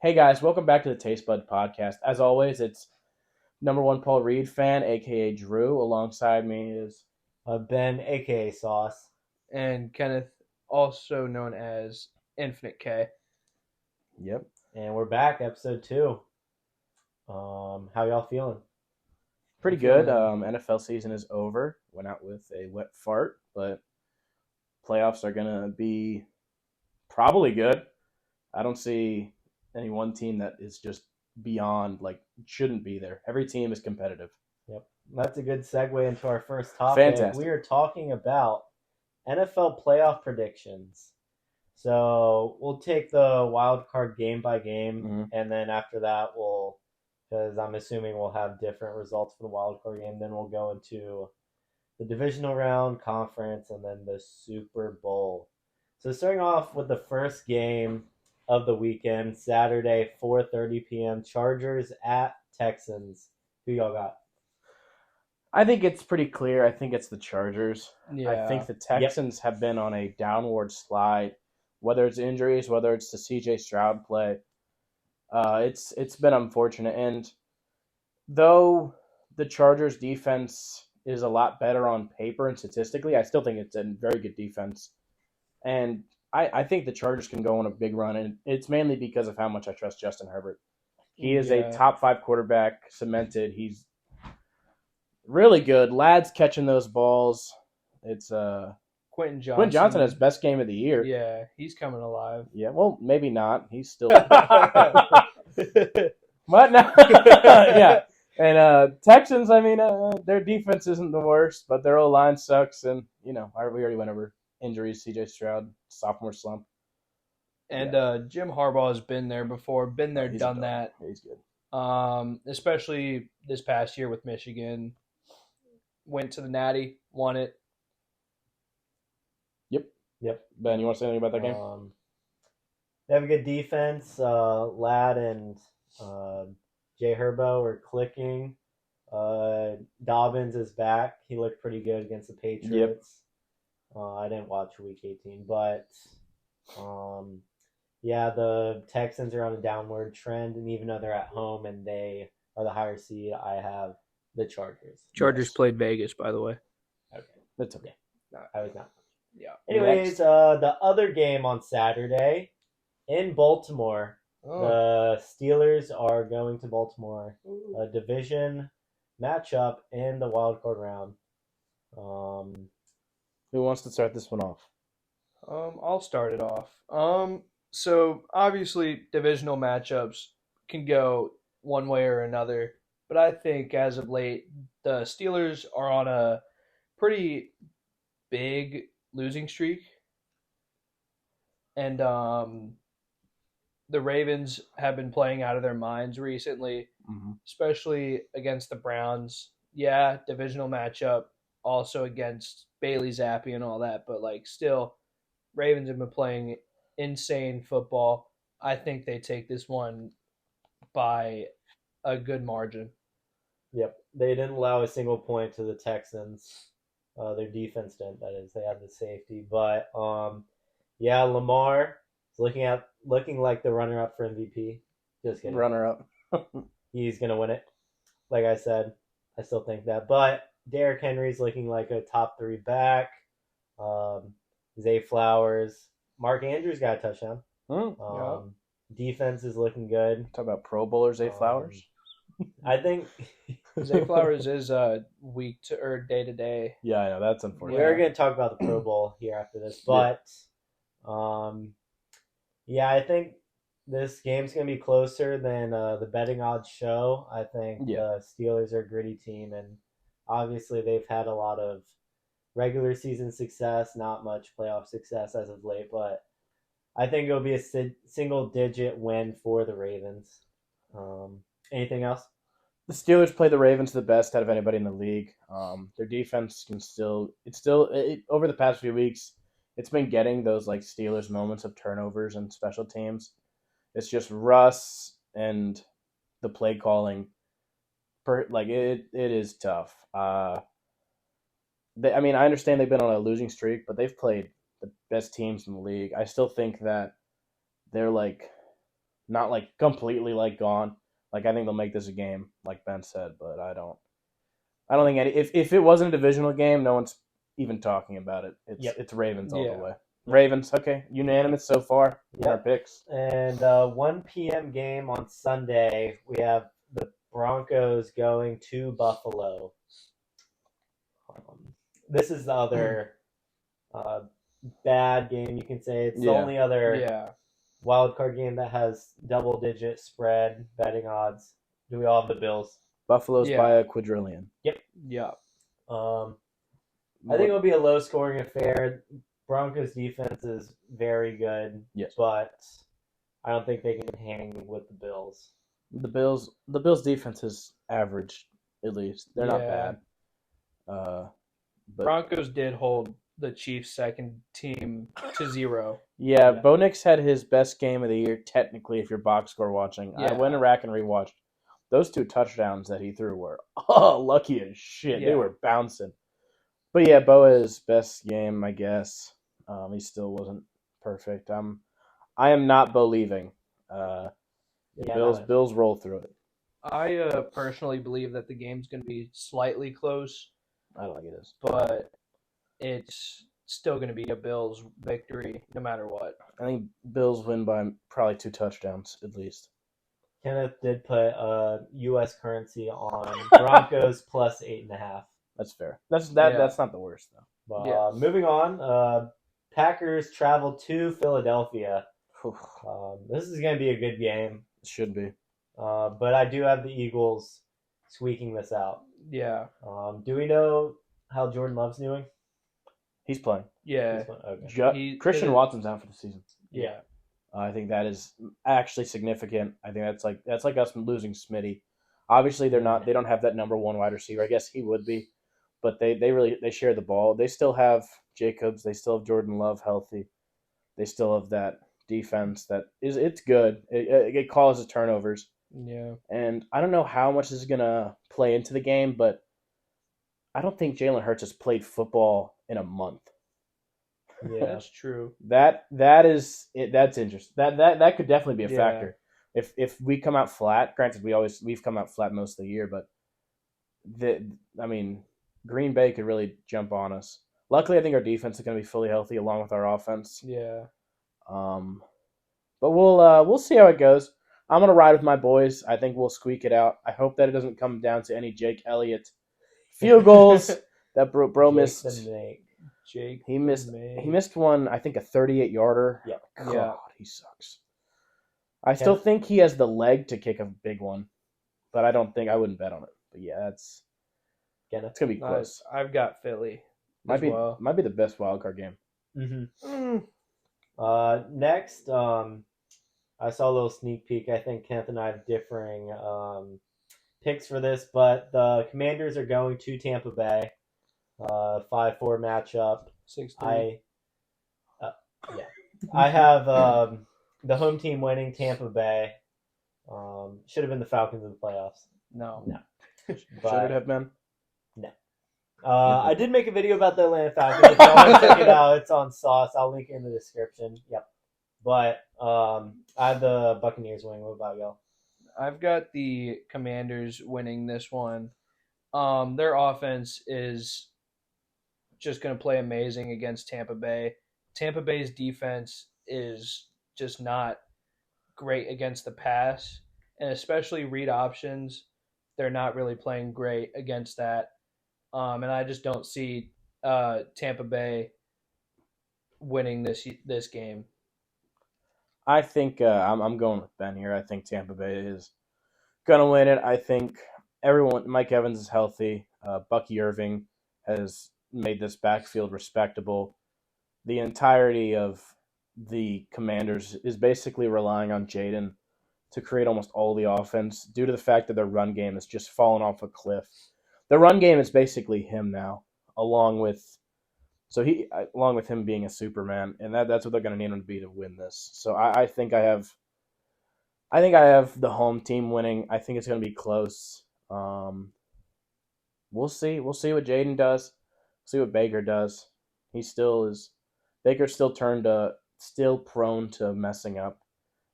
Hey guys, welcome back to the Taste Bud Podcast. As always, it's number one Paul Reed fan, aka Drew. Alongside me is Ben, aka Sauce. And Kenneth, also known as Infinite K. Yep. And we're back, episode 2. How y'all feeling? Pretty good. NFL season is over. Went out with a wet fart, but playoffs are gonna be probably good. I don't see any one team that is just beyond, shouldn't be there. Every team is competitive. Yep. That's a good segue into our first topic. Fantastic. We are talking about NFL playoff predictions. So we'll take the wild card game by game, and then after that because I'm assuming we'll have different results for the wild card game, then we'll go into the divisional round, conference, and then the Super Bowl. So starting off with the first game of the weekend, Saturday, 4:30 p.m., Chargers at Texans. Who y'all got? I think it's pretty clear. I think it's the Chargers. Yeah. I think the Texans have been on a downward slide, whether it's injuries, whether it's the C.J. Stroud play. It's been unfortunate. And though the Chargers defense is a lot better on paper and statistically, I still think it's a very good defense. And I think the Chargers can go on a big run, and it's mainly because of how much I trust Justin Herbert. He is a top 5 quarterback, cemented. He's really good. Lad's catching those balls. It's Quentin Johnson. Quentin Johnson has best game of the year. Yeah, he's coming alive. Yeah, well, maybe not. He's still What? what? No. Yeah. And Texans, their defense isn't the worst, but their O-line sucks, and we already went over injuries. C.J. Stroud, sophomore slump. And Jim Harbaugh has been there before, done that. Yeah, he's good. Especially this past year with Michigan. Went to the Natty, won it. Yep. Ben, you want to say anything about that game? They have a good defense. Lad and Jay Herbo are clicking. Dobbins is back. He looked pretty good against the Patriots. I didn't watch Week 18, but the Texans are on a downward trend, and even though they're at home and they are the higher seed, I have the Chargers. Chargers played Vegas, by the way. Okay. That's okay. No, I was not. Yeah. Anyways, the other game on Saturday in Baltimore, the Steelers are going to Baltimore, a division matchup in the wild card round. Who wants to start this one off? I'll start it off. So obviously divisional matchups can go one way or another, but I think as of late the Steelers are on a pretty big losing streak, and the Ravens have been playing out of their minds recently, especially against the Browns. Yeah, divisional matchup, also against Bailey Zappi and all that, but still, Ravens have been playing insane football. I think they take this one by a good margin. Yep, they didn't allow a single point to the Texans. Their defense didn't. That is, they had the safety, but Lamar is looking like the runner-up for MVP. Just kidding. Runner-up. He's gonna win it. Like I said, I still think that, but Derrick Henry's looking like a top 3 back. Zay Flowers, Mark Andrews got a touchdown. Defense is looking good. Talk about Pro Bowler Zay Flowers. I think Zay Flowers is week to or day to day. Yeah, I know, that's unfortunate. We're going to talk about the Pro Bowl here after this, but I think this game's going to be closer than the betting odds show. I think the Steelers are a gritty team, and obviously they've had a lot of regular season success, not much playoff success as of late, but I think it'll be a single-digit win for the Ravens. Anything else? The Steelers play the Ravens the best out of anybody in the league. Their defense can over the past few weeks, it's been getting those Steelers moments of turnovers and special teams. It's just Russ and the play calling. It is tough. I understand they've been on a losing streak, but they've played the best teams in the league. I still think that they're not like completely like gone. Like I think they'll make this a game, like Ben said, but I don't think if it wasn't a divisional game, no one's even talking about it. It's Ravens all the way. Ravens, okay, unanimous so far in our picks. And 1 p.m. game on Sunday, we have the Broncos going to Buffalo. This is the other bad game, you can say. It's the only other wild card game that has double-digit spread betting odds. Do we all have the Bills? Buffalo's by a quadrillion. Yep. Yeah. I think it'll be a low-scoring affair. Broncos' defense is very good, but I don't think they can hang with the Bills. The Bills' defense is average, at least. They're not bad. But Broncos did hold the Chiefs' second team to 0. Yeah, Bo Nix had his best game of the year, technically, if you're box score watching. I went and rack and rewatched. Those 2 touchdowns that he threw were lucky as shit. They were bouncing. But yeah, Boa's best game, I guess. He still wasn't perfect. I am not believing. Bills roll through it. I personally believe that the game's going to be slightly close. I don't think it is. But it's still going to be a Bills victory no matter what. I think Bills win by probably 2 touchdowns at least. Kenneth did put U.S. currency on Broncos plus 8.5. That's fair. That's not the worst though. But, moving on, Packers travel to Philadelphia. This is going to be a good game. It should be. But I do have the Eagles squeaking this out. Yeah. Do we know how Jordan Love's doing? He's playing. Yeah. Okay. Christian Watson's out for the season. Yeah. I think that is actually significant. I think that's like us losing Smitty. Obviously, they don't have that number 1 wide receiver. I guess he would be, but they share the ball. They still have Jacobs. They still have Jordan Love healthy. They still have that defense it's good. It causes turnovers. Yeah. And I don't know how much this is gonna play into the game, but I don't think Jalen Hurts has played football in a month. Yeah, that's true. That's interesting. That could definitely be a factor. If we come out flat, granted we've come out flat most of the year, but Green Bay could really jump on us. Luckily, I think our defense is going to be fully healthy along with our offense. Yeah. But we'll see how it goes. I'm going to ride with my boys. I think we'll squeak it out. I hope that it doesn't come down to any Jake Elliott field goals that bro missed. He missed one, I think a 38-yarder. Yeah. God, he sucks. I still think he has the leg to kick a big one, but I wouldn't bet on it. But yeah, it's going to be close. I've got Philly. Might be the best wild card game. Mm-hmm. Next, I saw a little sneak peek. I think Kenneth and I have differing picks for this, but the Commanders are going to Tampa Bay. 5-4 matchup. 6-3. I have the home team winning Tampa Bay. Should have been the Falcons in the playoffs. No. Should it have been? No. I did make a video about the Atlanta Falcons. If you want to check it out, it's on Sauce. I'll link it in the description. Yep. But I have the Buccaneers winning. What about y'all? I've got the Commanders winning this one. Their offense is just going to play amazing against Tampa Bay. Tampa Bay's defense is just not great against the pass, and especially read options. They're not really playing great against that. And I just don't see Tampa Bay winning this game. I think I'm going with Ben here. I think Tampa Bay is going to win it. I think Mike Evans is healthy. Bucky Irving has made this backfield respectable. The entirety of the Commanders is basically relying on Jaden to create almost all the offense due to the fact that their run game has just fallen off a cliff. The run game is basically him now, along with him being a Superman, and that's what they're going to need him to be to win this. So I think I have the home team winning. I think it's going to be close. We'll see. We'll see what Jaden does. See what Baker does. Baker's still prone to messing up,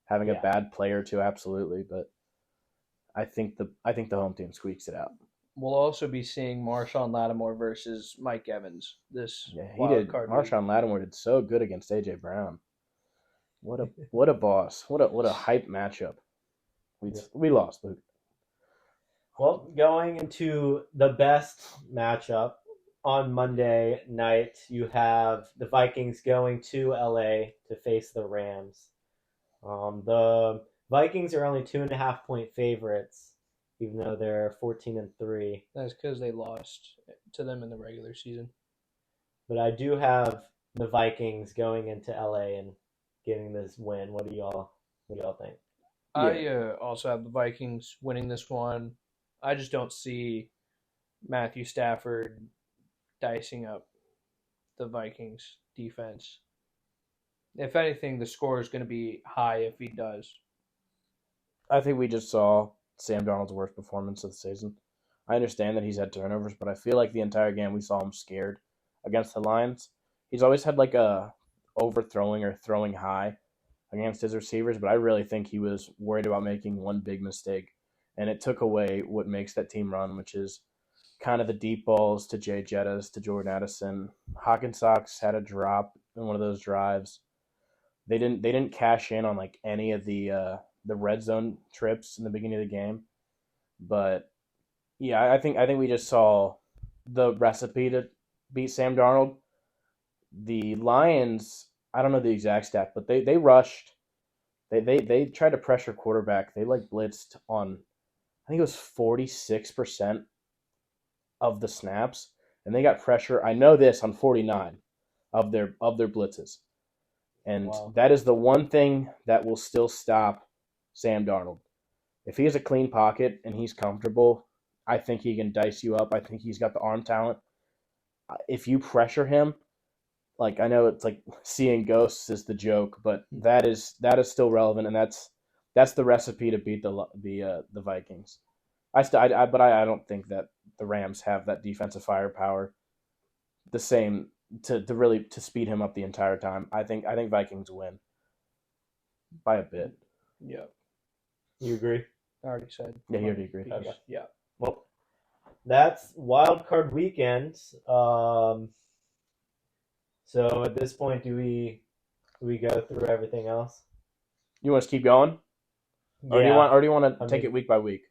having a bad player too, absolutely. But I think the home team squeaks it out. We'll also be seeing Marshawn Lattimore versus Mike Evans this he did. Marshawn Lattimore did so good against AJ Brown. What a boss! What a hype matchup. We lost, Luke. Well, going into the best matchup on Monday night, you have the Vikings going to LA to face the Rams. The Vikings are only 2.5-point favorites, even though they're 14-3. That's because they lost to them in the regular season. But I do have the Vikings going into LA and getting this win. What do y'all think? I also have the Vikings winning this one. I just don't see Matthew Stafford dicing up the Vikings defense. If anything, the score is going to be high if he does. I think we just saw Sam Darnold's worst performance of the season. I understand that he's had turnovers, but I feel like the entire game we saw him scared against the Lions. He's always had like a overthrowing or throwing high against his receivers, but I really think he was worried about making one big mistake, and it took away what makes that team run, which is kind of the deep balls to Jay Jettas, to Jordan Addison. Hawkinsocks had a drop in one of those drives. They didn't cash in on like any of the red zone trips in the beginning of the game, but yeah, I think we just saw the recipe to beat Sam Darnold. The Lions, I don't know the exact stat, but they rushed. They tried to pressure quarterback. They like blitzed on, I think it was 46% of the snaps, and they got pressure. I know this on 49 of their blitzes, and that is the one thing that will still stop Sam Darnold. If he has a clean pocket and he's comfortable, I think he can dice you up. I think he's got the arm talent. If you pressure him, like I know it's like seeing ghosts is the joke, but that is still relevant, and that's the recipe to beat the Vikings. But I don't think that the Rams have that defensive firepower the same to really to speed him up the entire time. I think Vikings win by a bit. Yeah. You agree? I already said. Yeah, you already agree. Okay. Yeah. Well, that's wild card weekend. So at this point, do we go through everything else? You want us to keep going? Yeah. Or do you want to take it week by week?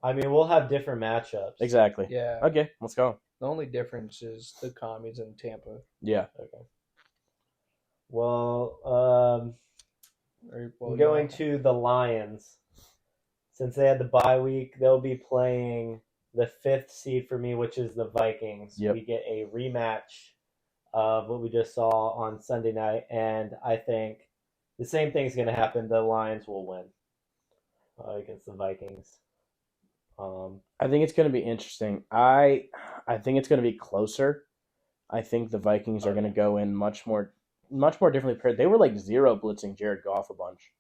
I mean, we'll have different matchups. Exactly. Yeah. Okay, let's go. The only difference is the commies in Tampa. Yeah. Okay. Well, going to the Lions. Since they had the bye week, they'll be playing the 5th seed for me, which is the Vikings. Yep. We get a rematch of what we just saw on Sunday night, and I think the same thing's going to happen. The Lions will win against the Vikings. I think it's going to be interesting. I think it's going to be closer. I think the Vikings are going to go in much more differently prepared. They were like zero blitzing Jared Goff a bunch.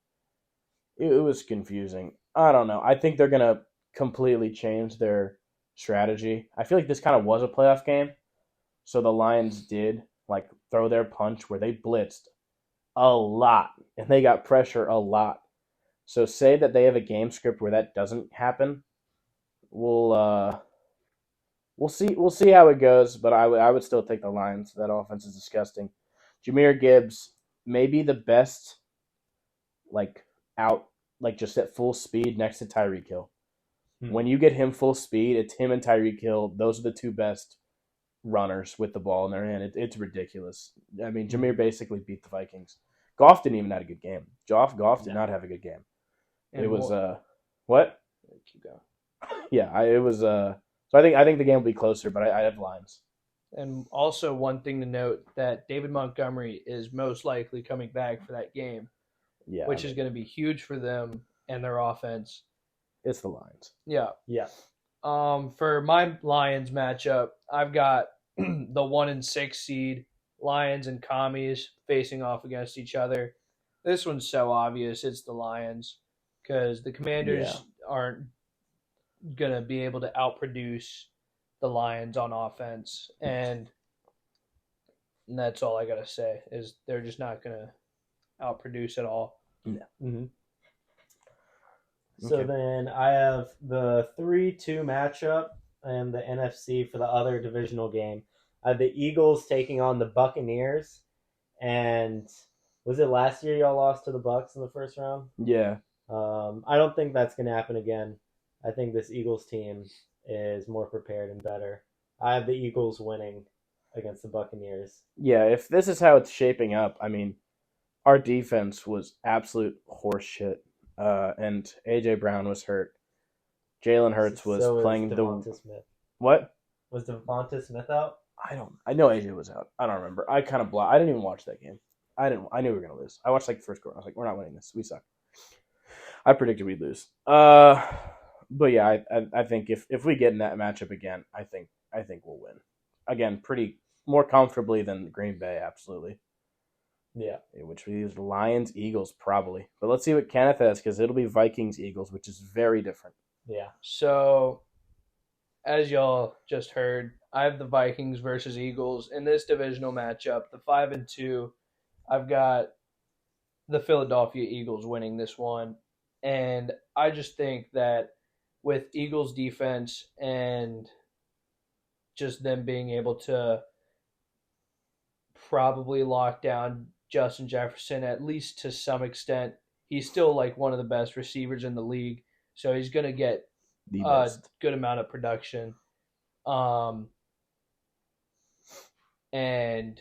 It was confusing. I don't know. I think they're going to completely change their strategy. I feel like this kind of was a playoff game. So the Lions did like throw their punch where they blitzed a lot and they got pressure a lot. So say that they have a game script where that doesn't happen. We'll see how it goes, but I would still take the Lions. That offense is disgusting. Jahmyr Gibbs may be the best, just at full speed next to Tyreek Hill. When you get him full speed, it's him and Tyreek Hill. Those are the two best runners with the ball in their hand. It's ridiculous. I mean, Jahmyr basically beat the Vikings. Goff didn't even have a good game. Goff did not have a good game. And it was what? Keep going. Yeah, it was. So I think the game will be closer, but I have Lions. And also one thing to note that David Montgomery is most likely coming back for that game. Yeah, which is going to be huge for them and their offense. It's the Lions. Yeah. Yeah. For my Lions matchup, I've got the 1-6 seed Lions and Commies facing off against each other. This one's so obvious. It's the Lions because the Commanders aren't going to be able to outproduce the Lions on offense. And that's all I got to say is they're just not going to outproduce at all. Yeah. Mm-hmm. So Okay. then I have the 3-2 matchup and the NFC for the other divisional game. I have the Eagles taking on the Buccaneers. And was it last year y'all lost to the Bucs in the first round? Yeah. I don't think that's going to happen again. I think this Eagles team is more prepared and better. I have the Eagles winning against the Buccaneers. Yeah, if this is how it's shaping up, I mean, our defense was absolute horseshit, and A.J. Brown was hurt. Jalen Hurts was So playing is the Devonta Smith. what? Was Devonta Smith out? I know AJ was out. I don't remember. I kind of I didn't even watch that game. I knew we were gonna lose. I watched like the first quarter. I was like, we're not winning this. We suck. I predicted we'd lose. But yeah, I think if we get in that matchup again, I think we'll win. Again, pretty more comfortably than Green Bay, absolutely. Yeah. Which we use Lions, Eagles, probably. But let's see what Kenneth has, because it'll be Vikings, Eagles, which is very different. Yeah. So, as y'all just heard, I have the Vikings versus Eagles in this divisional matchup. The 5-2, I've got the Philadelphia Eagles winning this one, and I just think that with Eagles defense and just them being able to probably lock down Justin Jefferson, at least to some extent, he's still like one of the best receivers in the league, so he's going to get The a best. good amount of production. And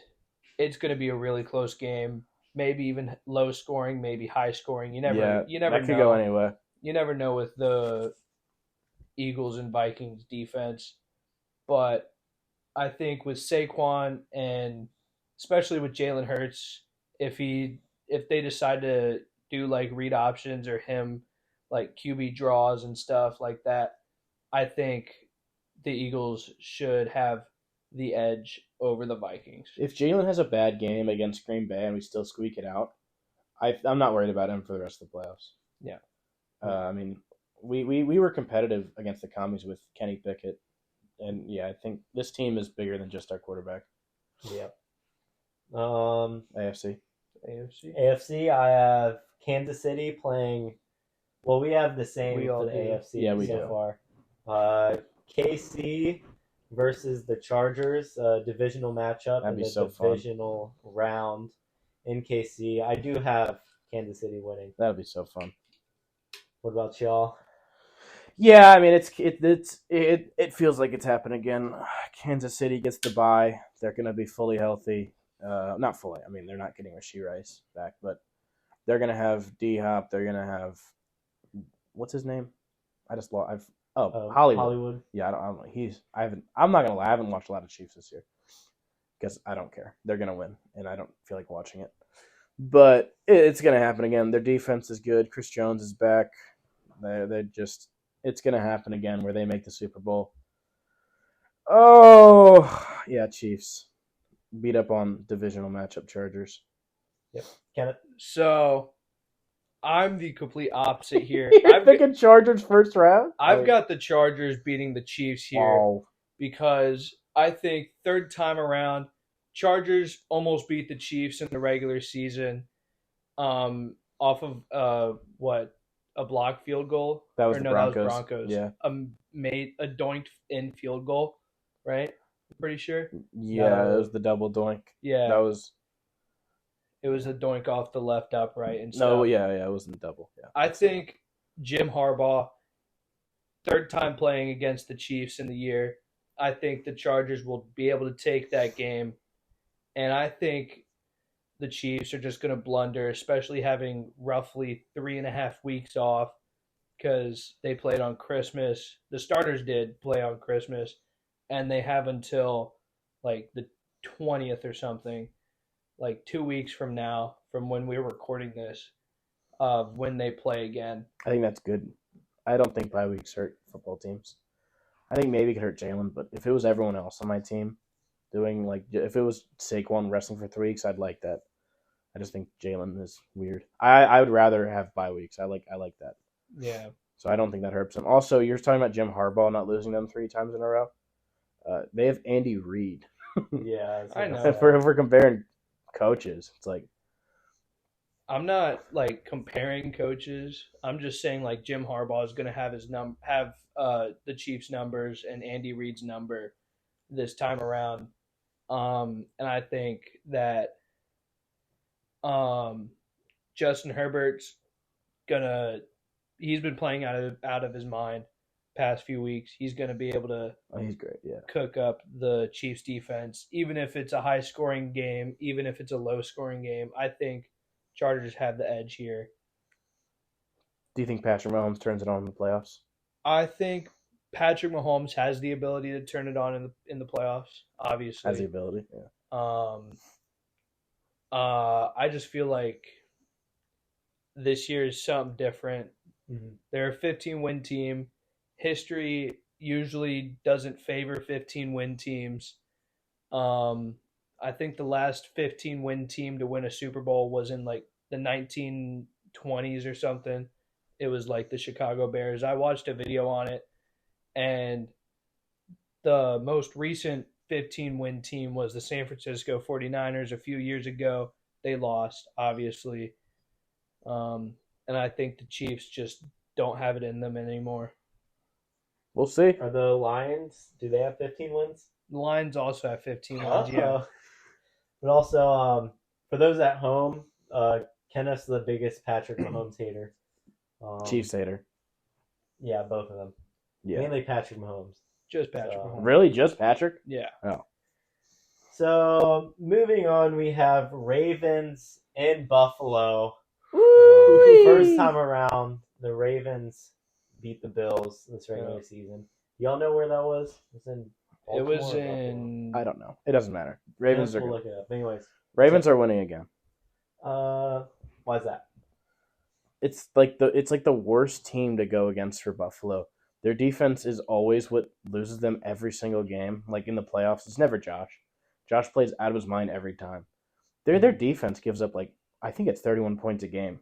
it's going to be a really close game, maybe even low scoring, maybe high scoring. You never that know. could go anywhere. You never know with the Eagles and Vikings defense, but I think with Saquon and especially with Jalen Hurts, if they decide to do like read options or him like QB draws and stuff like that, I think the Eagles should have the edge over the Vikings. If Jalen has a bad game against Green Bay and we still squeak it out, I'm not worried about him for the rest of the playoffs. Yeah. I mean, we were competitive against the Commies with Kenny Pickett, and yeah, I think this team is bigger than just our quarterback. Yep. AFC. AFC, I have Kansas City playing. Well, we have the same We all for the do. AFC Yeah, we so do. far. KC versus the Chargers, divisional matchup That'd in be the so fun. divisional round in KC. I do have Kansas City winning. That'd be so fun. What about y'all? Yeah, I mean it feels like it's happened again. Kansas City gets the bye. They're gonna be fully healthy. Not fully. I mean, they're not getting Rashee Rice back, but they're gonna have D Hop. They're gonna have what's his name? I just lost. Hollywood. Yeah, I don't know. I'm not gonna lie. I haven't watched a lot of Chiefs this year because I don't care. They're gonna win, and I don't feel like watching it. But it's gonna happen again. Their defense is good. Chris Jones is back. It's gonna happen again where they make the Super Bowl. Oh yeah, Chiefs beat up on divisional matchup Chargers. Yep. Kenneth? So I'm the complete opposite here. You're thinking Chargers first round? I've got the Chargers beating the Chiefs here Oh, because I think third time around, Chargers almost beat the Chiefs in the regular season off of a blocked field goal. that was Or the no, Broncos. that was Broncos. Yeah, Made a doinked in field goal, right? I'm pretty sure. yeah, it was the double doink. Yeah, That was it was a doink off the left upright and stuff. no, yeah, it wasn't double. Yeah, I think Jim Harbaugh, third time playing against the Chiefs in the year, I think the Chargers will be able to take that game. And I think the Chiefs are just going to blunder, especially having roughly 3.5 weeks off because they played on Christmas. The starters did play on Christmas, and they have until like the 20th or something, like 2 weeks from now, from when we're recording this, of when they play again. I think that's good. I don't think bye weeks hurt football teams. I think maybe it could hurt Jalen, but if it was everyone else on my team doing if it was Saquon resting for 3 weeks, I'd like that. I just think Jalen is weird. I would rather have bye weeks. I like that. Yeah. So I don't think that hurts him. Also, you're talking about Jim Harbaugh not losing them 3 times in a row. They have Andy Reid. Yeah, I know. If we're comparing coaches, it's like I'm not like comparing coaches. I'm just saying like Jim Harbaugh is going to have the Chiefs numbers and Andy Reid's number this time around. And I think that Justin Herbert's he's been playing out of his mind past few weeks. He's gonna be able to he's great, yeah. Cook up the Chiefs defense, even if it's a high scoring game, even if it's a low scoring game. I think Chargers have the edge here. Do you think Patrick Mahomes turns it on in the playoffs? I think Patrick Mahomes has the ability to turn it on in the playoffs, obviously. Has the ability, yeah. I just feel like this year is something different. Mm-hmm. They're a 15-win team. History usually doesn't favor 15-win teams. I think the last 15-win team to win a Super Bowl was in like the 1920s or something. It was like the Chicago Bears. I watched a video on it, and the most recent 15-win team was the San Francisco 49ers a few years ago. They lost, obviously. And I think the Chiefs just don't have it in them anymore. We'll see. Are the Lions, do they have 15 wins? The Lions also have 15 wins, yeah. But also, for those at home, Kenneth's the biggest Patrick Mahomes hater. Chiefs hater. Yeah, both of them. Yeah. Mainly Patrick Mahomes. Just Patrick Mahomes. Really? Just Patrick? Yeah. Oh. So, moving on, we have Ravens in Buffalo. Woo! First time around, the Ravens beat the Bills this regular season. Y'all know where that was? It was in... I don't know. It doesn't matter. Ravens are we'll look it up. Anyways. Ravens are winning again. Why is that? It's like the worst team to go against for Buffalo. Their defense is always what loses them every single game. Like in the playoffs, it's never Josh. Josh plays out of his mind every time. Their defense gives up like I think it's 31 points a game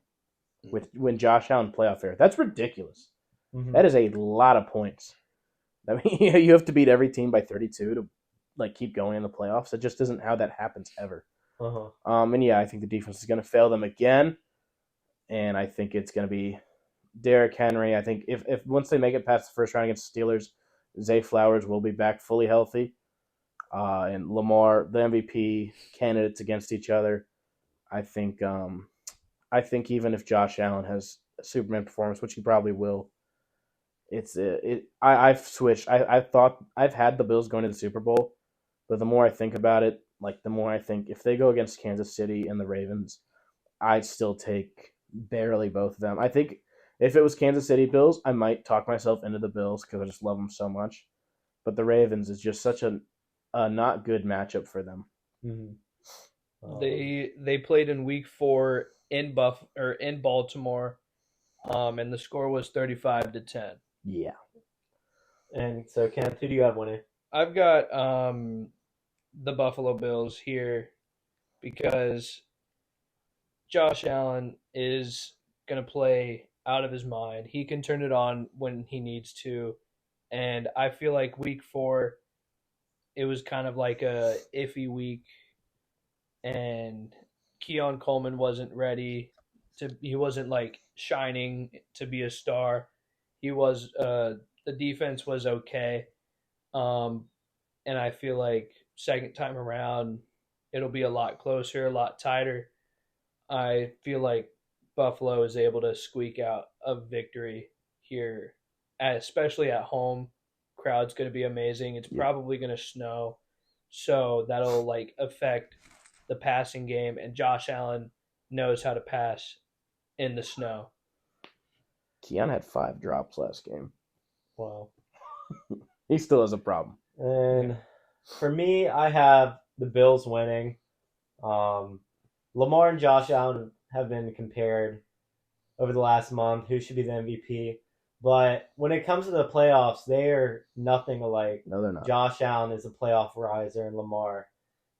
when Josh Allen playoff era. That's ridiculous. Mm-hmm. That is a lot of points. I mean, you have to beat every team by 32 to like keep going in the playoffs. It just isn't how that happens ever. Uh-huh. And yeah, I think the defense is going to fail them again, and I think it's going to be Derrick Henry. I think if once they make it past the first round against the Steelers, Zay Flowers will be back fully healthy, and Lamar, the MVP candidates against each other. I think even if Josh Allen has a Superman performance, which he probably will, I've switched. I thought I've had the Bills going to the Super Bowl, but the more I think about it, like the more I think if they go against Kansas City and the Ravens, I'd still take barely both of them. I think if it was Kansas City Bills, I might talk myself into the Bills because I just love them so much. But the Ravens is just such a not good matchup for them. Mm-hmm. They played in Week 4 in Baltimore, and the score was 35-10. Yeah. And so, Kenneth, who do you have winning? I've got the Buffalo Bills here because Josh Allen is going to play out of his mind. He can turn it on when he needs to. And I feel like Week 4, it was kind of like a iffy week. And Keon Coleman wasn't ready. He wasn't like shining to be a star. He was the defense was okay. And I feel like second time around, it'll be a lot closer, a lot tighter. I feel like Buffalo is able to squeak out a victory here, especially at home. Crowd's going to be amazing. It's probably going to snow, so that'll like affect the passing game, and Josh Allen knows how to pass in the snow. Keon had 5 drops last game. Wow. He still has a problem. And for me, I have the Bills winning. Lamar and Josh Allen have been compared over the last month. Who should be the MVP? But when it comes to the playoffs, they are nothing alike. No, they're not. Josh Allen is a playoff riser, and Lamar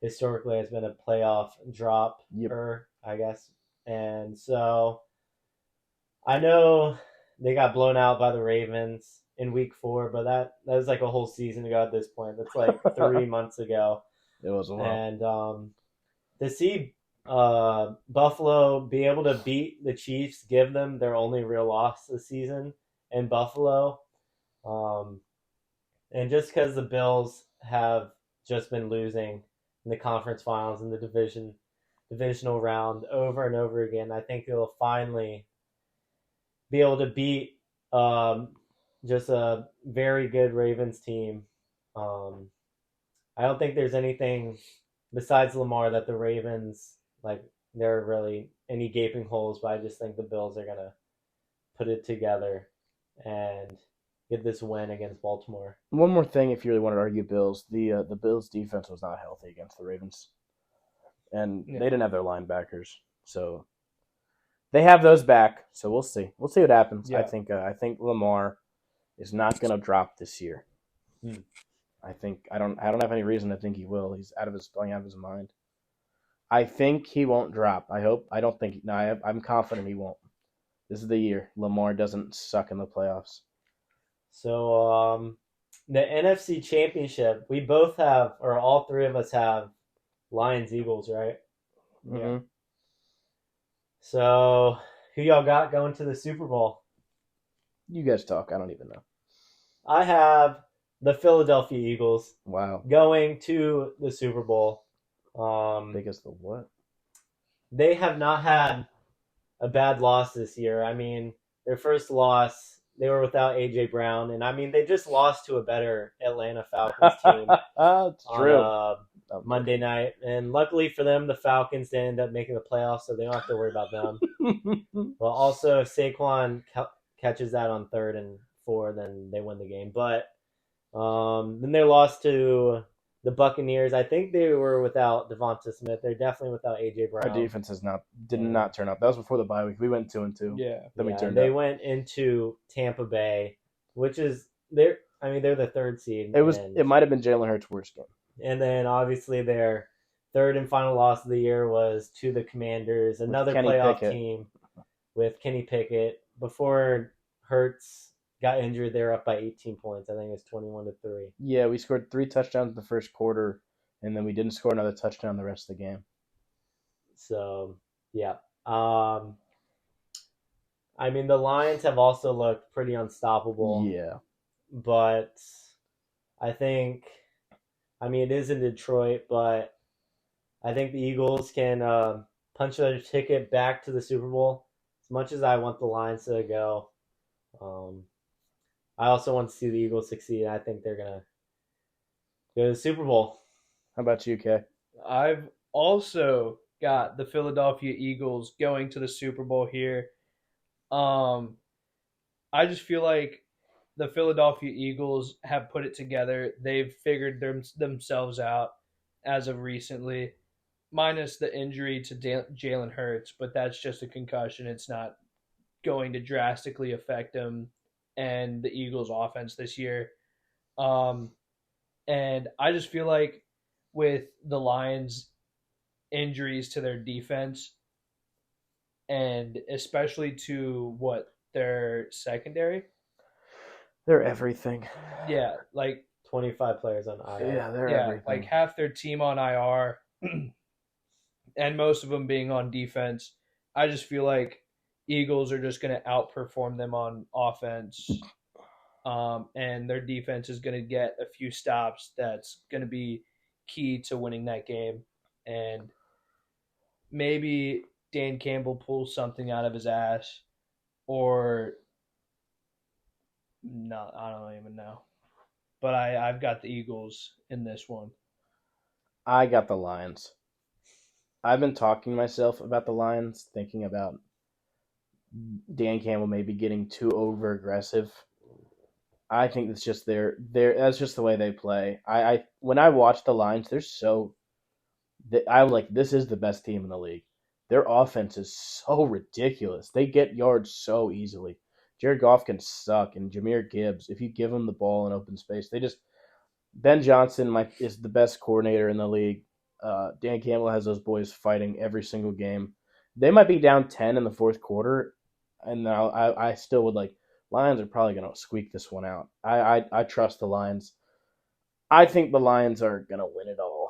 historically has been a playoff dropper, I guess. And so I know they got blown out by the Ravens in Week 4, but that was like a whole season ago at this point. That's like 3 months ago. It was a while. And to see Buffalo be able to beat the Chiefs, give them their only real loss this season in Buffalo. And just because the Bills have just been losing in the conference finals and the divisional round over and over again, I think they'll finally be able to beat just a very good Ravens team. I don't think there's anything besides Lamar that the Ravens, like, there are really any gaping holes, but I just think the Bills are going to put it together and get this win against Baltimore. One more thing, if you really want to argue Bills, the Bills' defense was not healthy against the Ravens, and they didn't have their linebackers, so they have those back. So we'll see. We'll see what happens. Yeah. I think Lamar is not going to drop this year. I don't have any reason to think he will. He's playing out of his mind. I think he won't drop. I'm confident he won't. This is the year Lamar doesn't suck in the playoffs. So the NFC Championship, we both have, or all three of us have, Lions Eagles, right? Mm-hmm. Yeah. So who y'all got going to the Super Bowl? You guys talk. I don't even know. I have the Philadelphia Eagles. Wow. Going to the Super Bowl. Biggest the what? They have not had a bad loss this year. I mean, their first loss, they were without A.J. Brown. And, I mean, they just lost to a better Atlanta Falcons team. That's true. On Monday night. And luckily for them, the Falcons didn't end up making the playoffs, so they don't have to worry about them. Well, also, if Saquon catches that on 3rd and 4, then they win the game. But then they lost to the Buccaneers. I think they were without Devonta Smith. They're definitely without A.J. Brown. Our defense did not turn up. That was before the bye week. We went 2-2. Yeah. Then we turned They up. went into Tampa Bay, which is they're the 3rd seed. It might have been Jalen Hurts' worst game. And then obviously their 3rd and final loss of the year was to the Commanders, another playoff team with Kenny Pickett. Before Hurts got injured, they were up by 18 points. I think it was 21-3. Yeah, we scored 3 touchdowns in the first quarter, and then we didn't score another touchdown the rest of the game. So, yeah. I mean, the Lions have also looked pretty unstoppable. Yeah. But I think, it is in Detroit, but I think the Eagles can punch their ticket back to the Super Bowl. As much as I want the Lions to go, I also want to see the Eagles succeed. I think they're going to go to the Super Bowl. How about you, Kay? I've also got the Philadelphia Eagles going to the Super Bowl here. I just feel like the Philadelphia Eagles have put it together. They've figured themselves out as of recently, minus the injury to Jalen Hurts, but that's just a concussion. It's not going to drastically affect them and the Eagles' offense this year. And I just feel like with the Lions' injuries to their defense, and especially to their secondary, they're everything. Yeah, like 25 players on IR. Yeah, they're everything. Like half their team on IR, and most of them being on defense. I just feel like Eagles are just going to outperform them on offense, and their defense is going to get a few stops. That's going to be key to winning that game, and maybe Dan Campbell pulls something out of his ass, or no, I don't even know. But I've got the Eagles in this one. I got the Lions. I've been talking to myself about the Lions, thinking about Dan Campbell maybe getting too over aggressive. I think it's just that's just the way they play. When I watch the Lions, this is the best team in the league. Their offense is so ridiculous. They get yards so easily. Jared Goff can suck, and Jahmyr Gibbs, if you give him the ball in open space, Ben Johnson is the best coordinator in the league. Dan Campbell has those boys fighting every single game. They might be down 10 in the fourth quarter, and I still would Lions are probably going to squeak this one out. I trust the Lions. I think the Lions are going to win it all.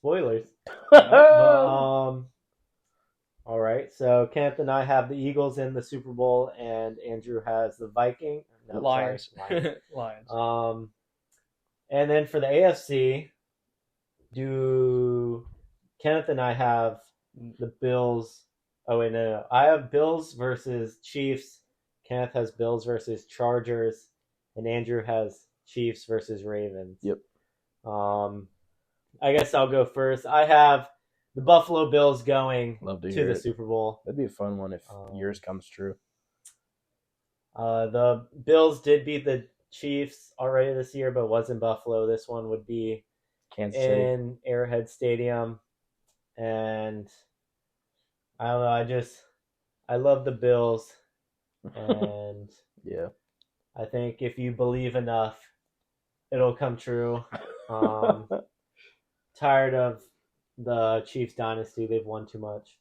Spoilers. Oh, All right. So Kenneth and I have the Eagles in the Super Bowl, and Andrew has the Viking. No, Lions. sorry, Lions. Lions. And then for the AFC, do Kenneth and I have the Bills? Oh wait, no. I have Bills versus Chiefs. Kenneth has Bills versus Chargers, and Andrew has Chiefs versus Ravens. Yep. I guess I'll go first. I have the Buffalo Bills going Love to to hear the it. Super Bowl. That'd be a fun one if yours comes true. The Bills did beat the Chiefs already this year, but it was in Buffalo. This one would be Kansas City. in Arrowhead Stadium. And I don't know, I love the Bills. And Yeah. I think if you believe enough, it'll come true. Tired of the Chiefs dynasty. They've won too much.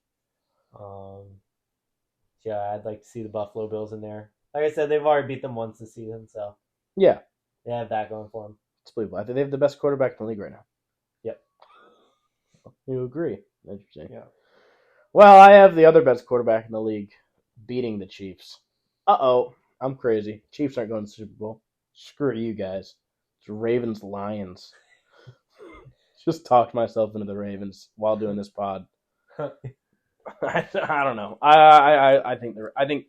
Yeah, I'd like to see the Buffalo Bills in there. Like I said, they've already beat them once this season, so Yeah. they have that going for them. It's believable. I think they have the best quarterback in the league right now. Yep. You agree? Interesting. Yeah. Well, I have the other best quarterback in the league beating the Chiefs. Uh-oh. I'm crazy. Chiefs aren't going to the Super Bowl. Screw you guys. It's Ravens-Lions. Just talked myself into the Ravens while doing this pod. I don't know. I think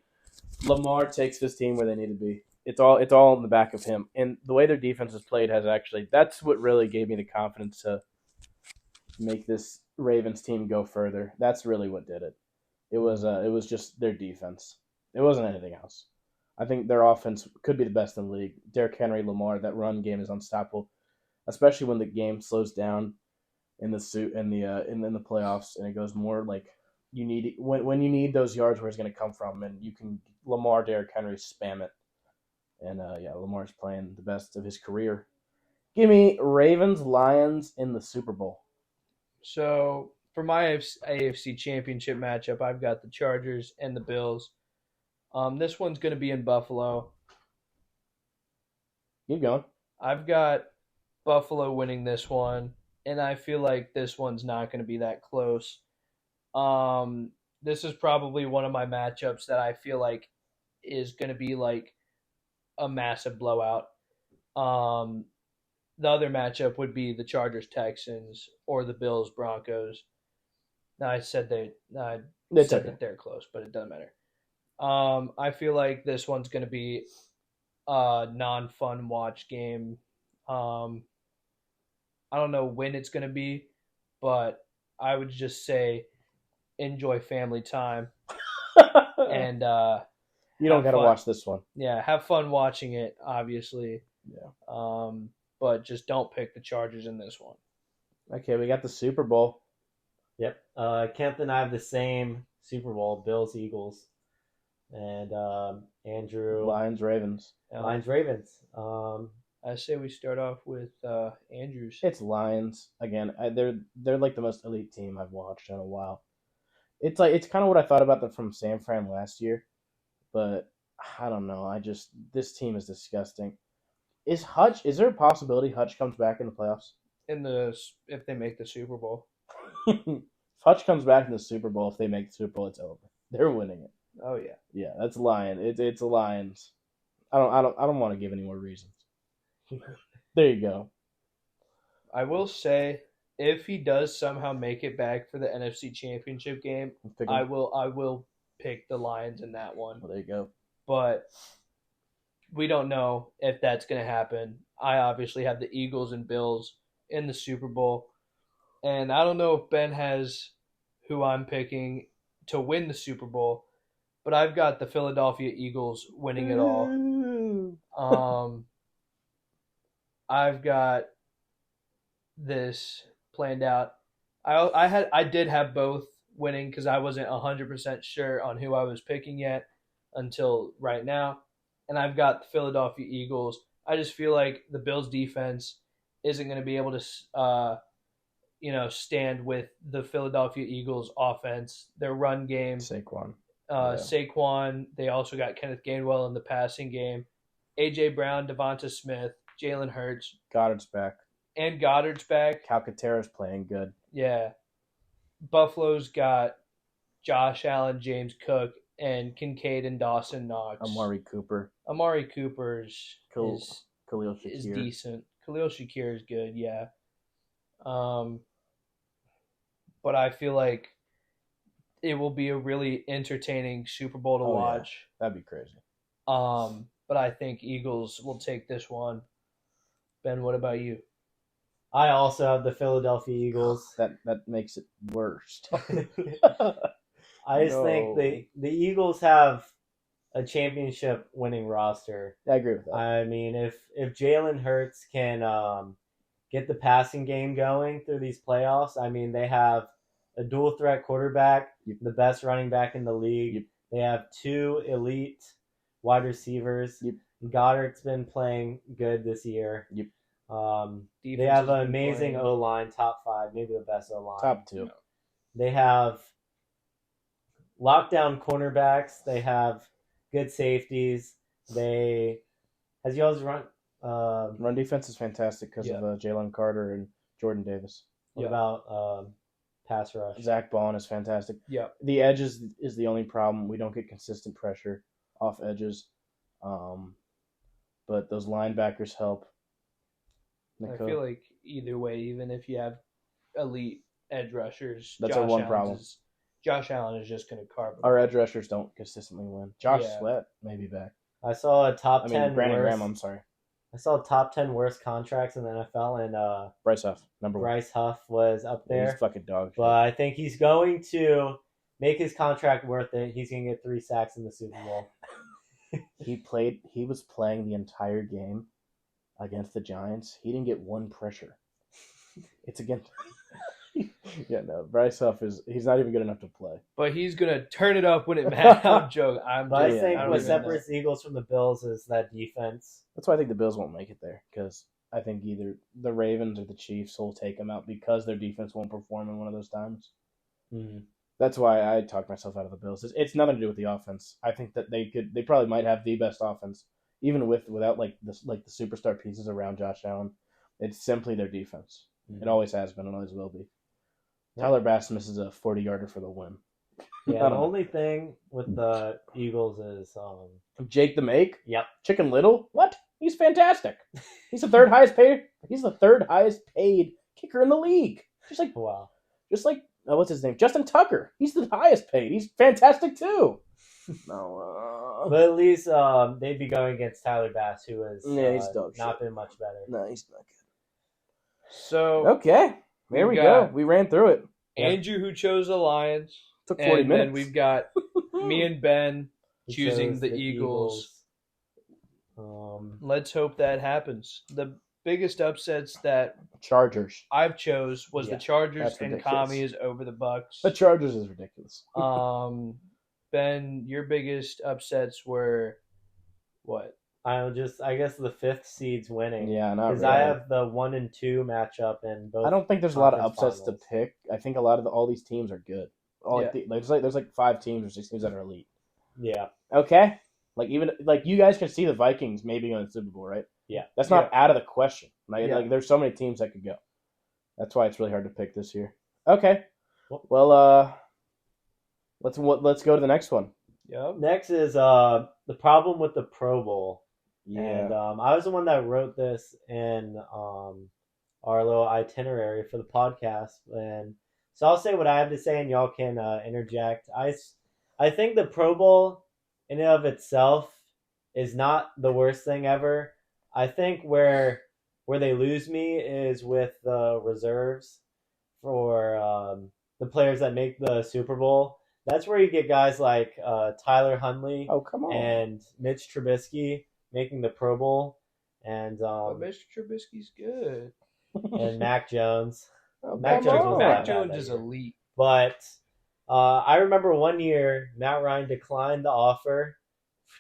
Lamar takes this team where they need to be. It's all in the back of him, and the way their defense has played has actually. That's what really gave me the confidence to make this Ravens team go further. That's really what did it. It was just their defense. It wasn't anything else. I think their offense could be the best in the league. Derrick Henry, Lamar, that run game is unstoppable, especially when the game slows down in the playoffs, and it goes more like you need when you need those yards where it's going to come from, and you can Lamar, Derrick Henry spam it, and Lamar's playing the best of his career. Give me Ravens Lions in the Super Bowl. So for my AFC Championship matchup, I've got the Chargers and the Bills. This one's going to be in Buffalo. Keep going. I've got Buffalo winning this one, and I feel like this one's not going to be that close. This is probably one of my matchups that I feel like is going to be like a massive blowout. The other matchup would be the Chargers-Texans or the Bills-Broncos. Now, I said that they're close, but it doesn't matter. I feel like this one's going to be a non-fun watch game. I don't know when it's going to be, but I would just say enjoy family time. And you don't got to watch this one. Yeah, have fun watching it, obviously. Yeah. But just don't pick the Chargers in this one. Okay, we got the Super Bowl. Yep. Kent and I have the same Super Bowl, Bills, Eagles. And Andrew. Lions, Ravens. Lions, Ravens. I say we start off with Andrews. It's Lions. Again, they're like the most elite team I've watched in a while. It's kind of what I thought about them from San Fran last year. But I don't know. This team is disgusting. Is there a possibility Hutch comes back in the playoffs? If they make the Super Bowl. If Hutch comes back in the Super Bowl, if they make the Super Bowl, it's over. They're winning it. Oh yeah. Yeah, that's Lions. It's a Lions. I don't want to give any more reasons. There you go. I will say, if he does somehow make it back for the NFC Championship game, I will pick the Lions in that one. Well, there you go. But we don't know if that's going to happen. I obviously have the Eagles and Bills in the Super Bowl. And I don't know if Ben has who I'm picking to win the Super Bowl, but I've got the Philadelphia Eagles winning it all. I've got this planned out. I did have both winning because I wasn't 100% sure on who I was picking yet until right now. And I've got the Philadelphia Eagles. I just feel like the Bills defense isn't going to be able to, stand with the Philadelphia Eagles offense. Their run game. Saquon. They also got Kenneth Gainwell in the passing game. A.J. Brown, Devonta Smith, Jalen Hurts. Goddard's back. And Goddard's back. Calcaterra's playing good. Yeah. Buffalo's got Josh Allen, James Cook, and Kincaid and Dawson Knox. Amari Cooper. Amari Cooper's Khalil is Shakir. decent. Khalil Shakir is good, yeah. But I feel like it will be a really entertaining Super Bowl to watch. Yeah. That'd be crazy. But I think Eagles will take this one. Ben, what about you? I also have the Philadelphia Eagles. That makes it worse. I just think the Eagles have a championship winning roster. I agree with that. I mean, if Jalen Hurts can get the passing game going through these playoffs, I mean, they have a dual threat quarterback, the best running back in the league. They have 2 elite wide receivers. Goddard's been playing good this year. They have an amazing O-line, top 5, maybe the best O-line. Top 2. They have lockdown cornerbacks. They have good safeties. As you always run defense is fantastic because of Jalen Carter and Jordan Davis. What about pass rush? Zach Bond is fantastic. Yeah. The edges is the only problem. We don't get consistent pressure off edges. But those linebackers help. I feel like either way, even if you have elite edge rushers, that's our one problem. Josh Allen is just going to carve them. Our edge rushers don't consistently win. Josh Sweat may be back. I saw a top 10 Brandon Graham, I'm sorry. I saw top 10 worst contracts in the NFL, and Bryce Huff, number 1. Bryce Huff was up there. He's fucking dog shit. But I think he's going to make his contract worth it. He's going to get 3 sacks in the Super Bowl. He was playing the entire game against the Giants. He didn't get 1 pressure. It's against... Bryce Huff he's not even good enough to play. But he's going to turn it up when it matters. I'm joking. I think what separates the Eagles from the Bills is that defense. That's why I think the Bills won't make it there, because I think either the Ravens or the Chiefs will take them out because their defense won't perform in one of those times. Mm-hmm. That's why I talked myself out of the Bills. It's nothing to do with the offense. I think that they probably might have the best offense, even without the superstar pieces around Josh Allen. It's simply their defense. Mm-hmm. It always has been and always will be. Tyler Bass misses a 40-yarder for the win. Yeah, the only thing with the Eagles is Jake the Make. Yep. Chicken Little. What? He's fantastic. He's the third highest paid. He's the third highest paid kicker in the league. Wow. Just like what's his name? Justin Tucker. He's the highest paid. He's fantastic too. No. But at least they'd be going against Tyler Bass, who has he's not been much better. No, he's not good. So okay. There we go. We ran through it. Andrew, who chose the Lions. Took 40 minutes. And we've got me and Ben choosing the Eagles. Let's hope that happens. The biggest upsets that Chargers I've chose was the Chargers and ridiculous. Commies over the Bucks. The Chargers is ridiculous. Ben, your biggest upsets were what? I guess the 5th seed's winning. Yeah, not because really. I have the 1 and 2 matchup in both. I don't think there's a lot of upsets finals. to pick. I think a lot of all these teams are good. There's like 5 teams or 6 teams that are elite. Yeah. Okay. Even you guys can see the Vikings maybe going to the Super Bowl, right? Yeah. That's not out of the question. There's so many teams that could go. That's why it's really hard to pick this year. Okay. Well, let's go to the next one. Yep. Next is the problem with the Pro Bowl. Yeah. And I was the one that wrote this in our little itinerary for the podcast, and so I'll say what I have to say, and y'all can interject. I think the Pro Bowl in and of itself is not the worst thing ever. I think where they lose me is with the reserves for the players that make the Super Bowl. That's where you get guys like Tyler Huntley and Mitch Trubisky making the Pro Bowl, and Mr. Trubisky's good, and Mac Jones. Mac Jones is elite. But I remember one year Matt Ryan declined the offer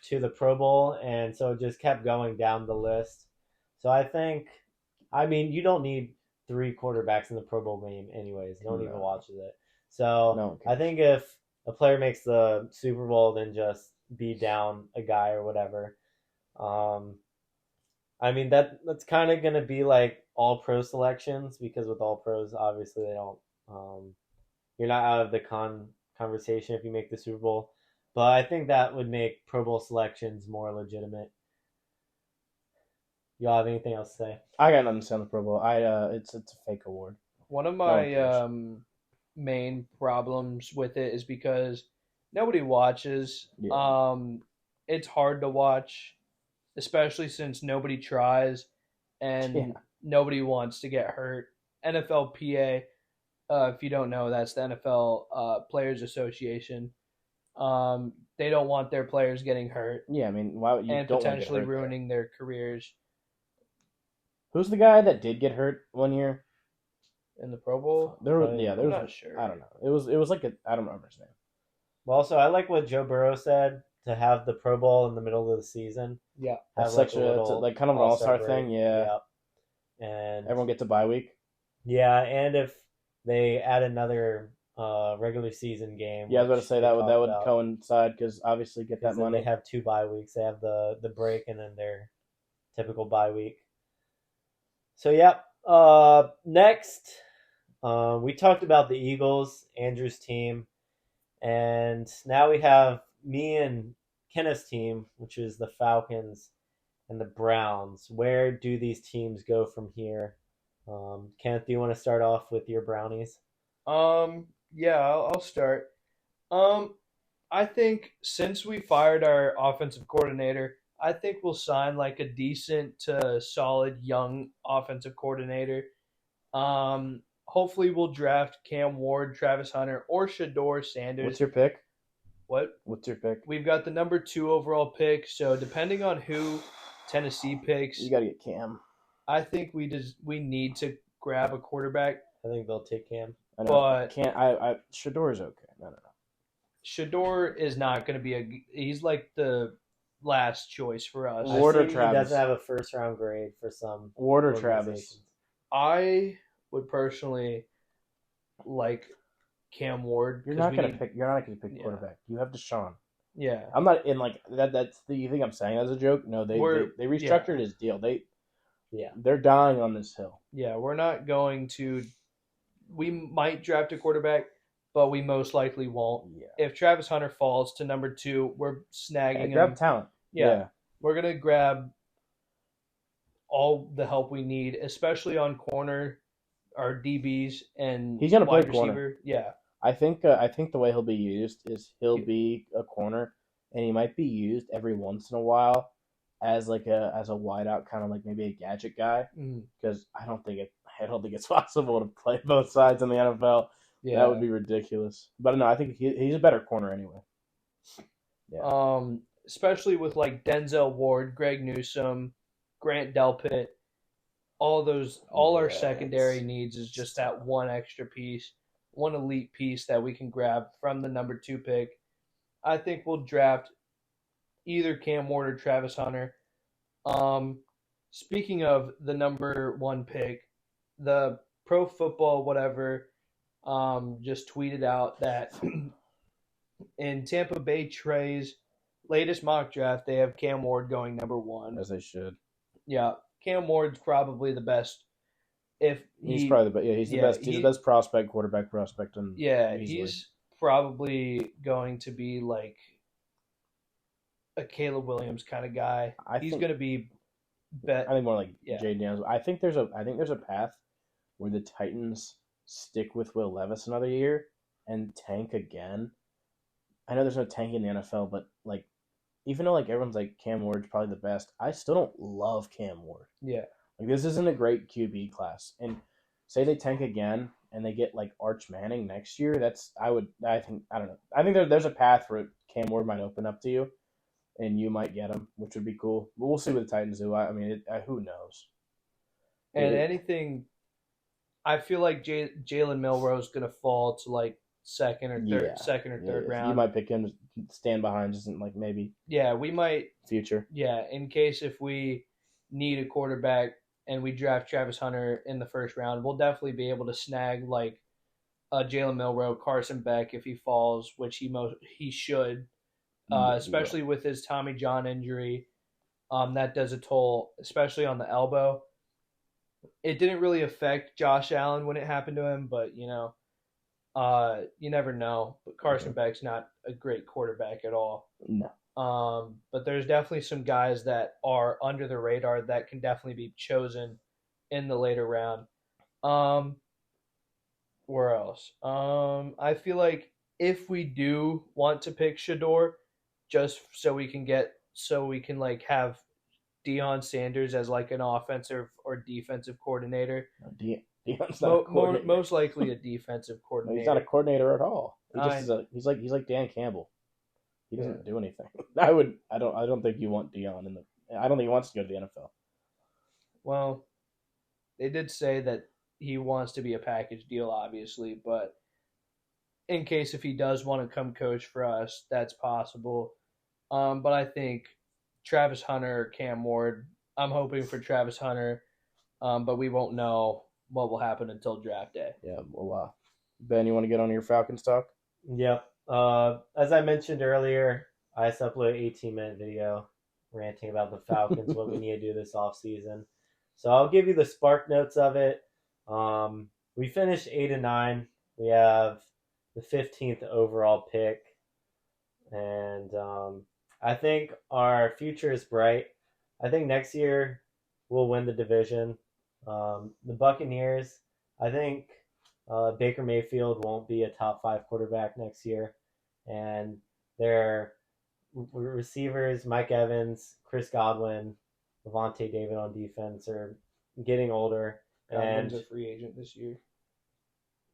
to the Pro Bowl, and so it just kept going down the list. So I mean, you don't need 3 quarterbacks in the Pro Bowl game anyways. No one even watches it. So I think if a player makes the Super Bowl, then just be down a guy or whatever. I mean, that's kind of going to be like all pro selections, because with all pros, obviously they don't You're not out of the conversation if you make the Super Bowl, but I think that would make Pro Bowl selections more legitimate. Y'all have anything else to say? I got nothing to say on the Pro Bowl. It's a fake award. One of No one my cares. main problems with it is because nobody watches. Yeah. It's hard to watch, especially since nobody tries and Yeah. nobody wants to get hurt. NFLPA, if you don't know, that's the NFL Players Association. They don't want their players getting hurt Yeah, I mean, why would you and don't want to get potentially hurt there. ruining their careers Who's the guy that did get hurt one year? in the Pro Bowl. There was I'm not sure. I don't know. It was like I don't remember his name. Well, also, I like what Joe Burrow said to have the Pro Bowl in the middle of the season. Yeah, That's Have such it's like kind of an all-star all-star thing. break. Yeah. And Everyone gets a bye week. yeah, and if they add another regular season game, Yeah, I was about to which say they that would talked about, coincide because obviously get that 'cause then money. they have 2 bye weeks. They have the break and then their typical bye week. So yeah, next we talked about the Eagles, Andrew's team, and now we have me and Kenneth's team, which is the Falcons and the Browns. Where do these teams go from here? Kenneth, do you want to start off with your Brownies? Yeah, I'll start. I think since we fired our offensive coordinator, I think we'll sign like a decent to solid young offensive coordinator. Hopefully we'll draft Cam Ward, Travis Hunter, or Shador Sanders. What's your pick? What? What's your pick? We've got the number 2 overall pick, so depending on who Tennessee picks, You got to get Cam. I think we need to grab a quarterback. I think they'll take Cam. I know. But Shador's okay. No. Shador is not going to be he's like the last choice for us. Ward or I've seen Travis? He doesn't have a first round grade for some Ward or Travis? organizations. I would personally like Cam Ward. You're not gonna pick Yeah. quarterback. You have Deshaun. Yeah. I'm not in like that. You think I'm saying that as a joke? No, they restructured his deal. They're dying on this hill. Yeah, we're not going to. We might draft a quarterback, but we most likely won't. Yeah. If Travis Hunter falls to number 2, we're snagging him. Grab talent. Yeah. We're gonna grab all the help we need, especially on corner, our DBs and He's gonna play wide corner. receiver. Yeah. I think the way he'll be used is he'll be a corner, and he might be used every once in a while as like a wideout, kind of like maybe a gadget guy. Because I don't think it's possible to play both sides in the NFL. Yeah. That would be ridiculous. But no, I think he's a better corner anyway. Yeah. Especially with like Denzel Ward, Greg Newsome, Grant Delpit, all our secondary needs is just that one extra piece, one elite piece that we can grab from the number 2 pick. I think we'll draft either Cam Ward or Travis Hunter. Speaking of the number 1 pick, the Pro Football whatever just tweeted out that in Tampa Bay Trey's latest mock draft, they have Cam Ward going number 1. As they should. Yeah, Cam Ward's probably the best. He's probably the best. Yeah, he's the best. He's the best quarterback prospect. He's probably going to be like a Caleb Williams kind of guy. He's going to be. I think more like Jay Daniels. I think there's a path where the Titans stick with Will Levis another year and tank again. I know there's no tanking in the NFL, but like, even though like everyone's like Cam Ward's probably the best, I still don't love Cam Ward. Yeah, like this isn't a great QB class, and say they tank again and they get like Arch Manning next year. I don't know. I think there's a path where Cam Ward might open up to you, and you might get him, which would be cool. But we'll see what the Titans do. I mean, who knows? And anything, I feel like Jalen Milroe's going to fall to like second or third round. You might pick him to stand behind, just like maybe. Yeah, we might. Future. Yeah, in case if we need a quarterback and we draft Travis Hunter in the first round, we'll definitely be able to snag like Jalen Milroe, Carson Beck if he falls, which he should, especially with his Tommy John injury. That does a toll, especially on the elbow. It didn't really affect Josh Allen when it happened to him, but You never know, but Carson Beck's not a great quarterback at all. No. But there's definitely some guys that are under the radar that can definitely be chosen in the later round. Where else? I feel like if we do want to pick Shador, just so we can like have Deion Sanders as like an offensive or defensive coordinator. Deion's not a coordinator. Most likely a defensive coordinator. No, he's not a coordinator at all. He's like Dan Campbell. He doesn't do anything. I don't think you want Deion in the. I don't think he wants to go to the NFL. Well, they did say that he wants to be a package deal, obviously, but in case if he does want to come coach for us, that's possible. But I think Travis Hunter or Cam Ward. I'm hoping for Travis Hunter, but we won't know what will happen until draft day. Yeah. Well, Ben, you want to get on your Falcons talk? Yep. As I mentioned earlier, I just uploaded an 18-minute video ranting about the Falcons, what we need to do this offseason. So I'll give you the spark notes of it. We finished 8-9. We have the 15th overall pick. And I think our future is bright. I think next year we'll win the division. The Buccaneers, I think Baker Mayfield won't be a top 5 quarterback next year. And their receivers, Mike Evans, Chris Godwin, Levante David on defense are getting older. Godwin's a free agent this year.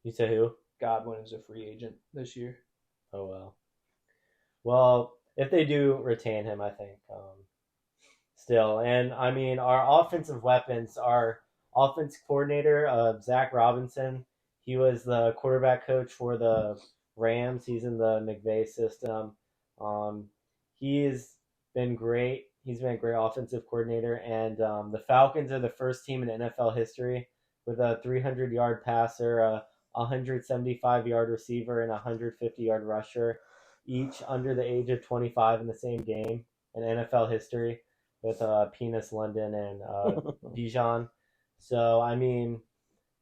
You said who? Godwin is a free agent this year. Oh, well. Well, if they do retain him, I think, still. And, I mean, our offensive weapons, our offense coordinator, Zach Robinson, he was the quarterback coach for the Rams. He's in the McVay system. He's been great. He's been a great offensive coordinator. And the Falcons are the first team in NFL history with a 300-yard passer, a 175-yard receiver, and a 150-yard rusher, each under the age of 25 in the same game in NFL history with Penis London and Bijan. So, I mean,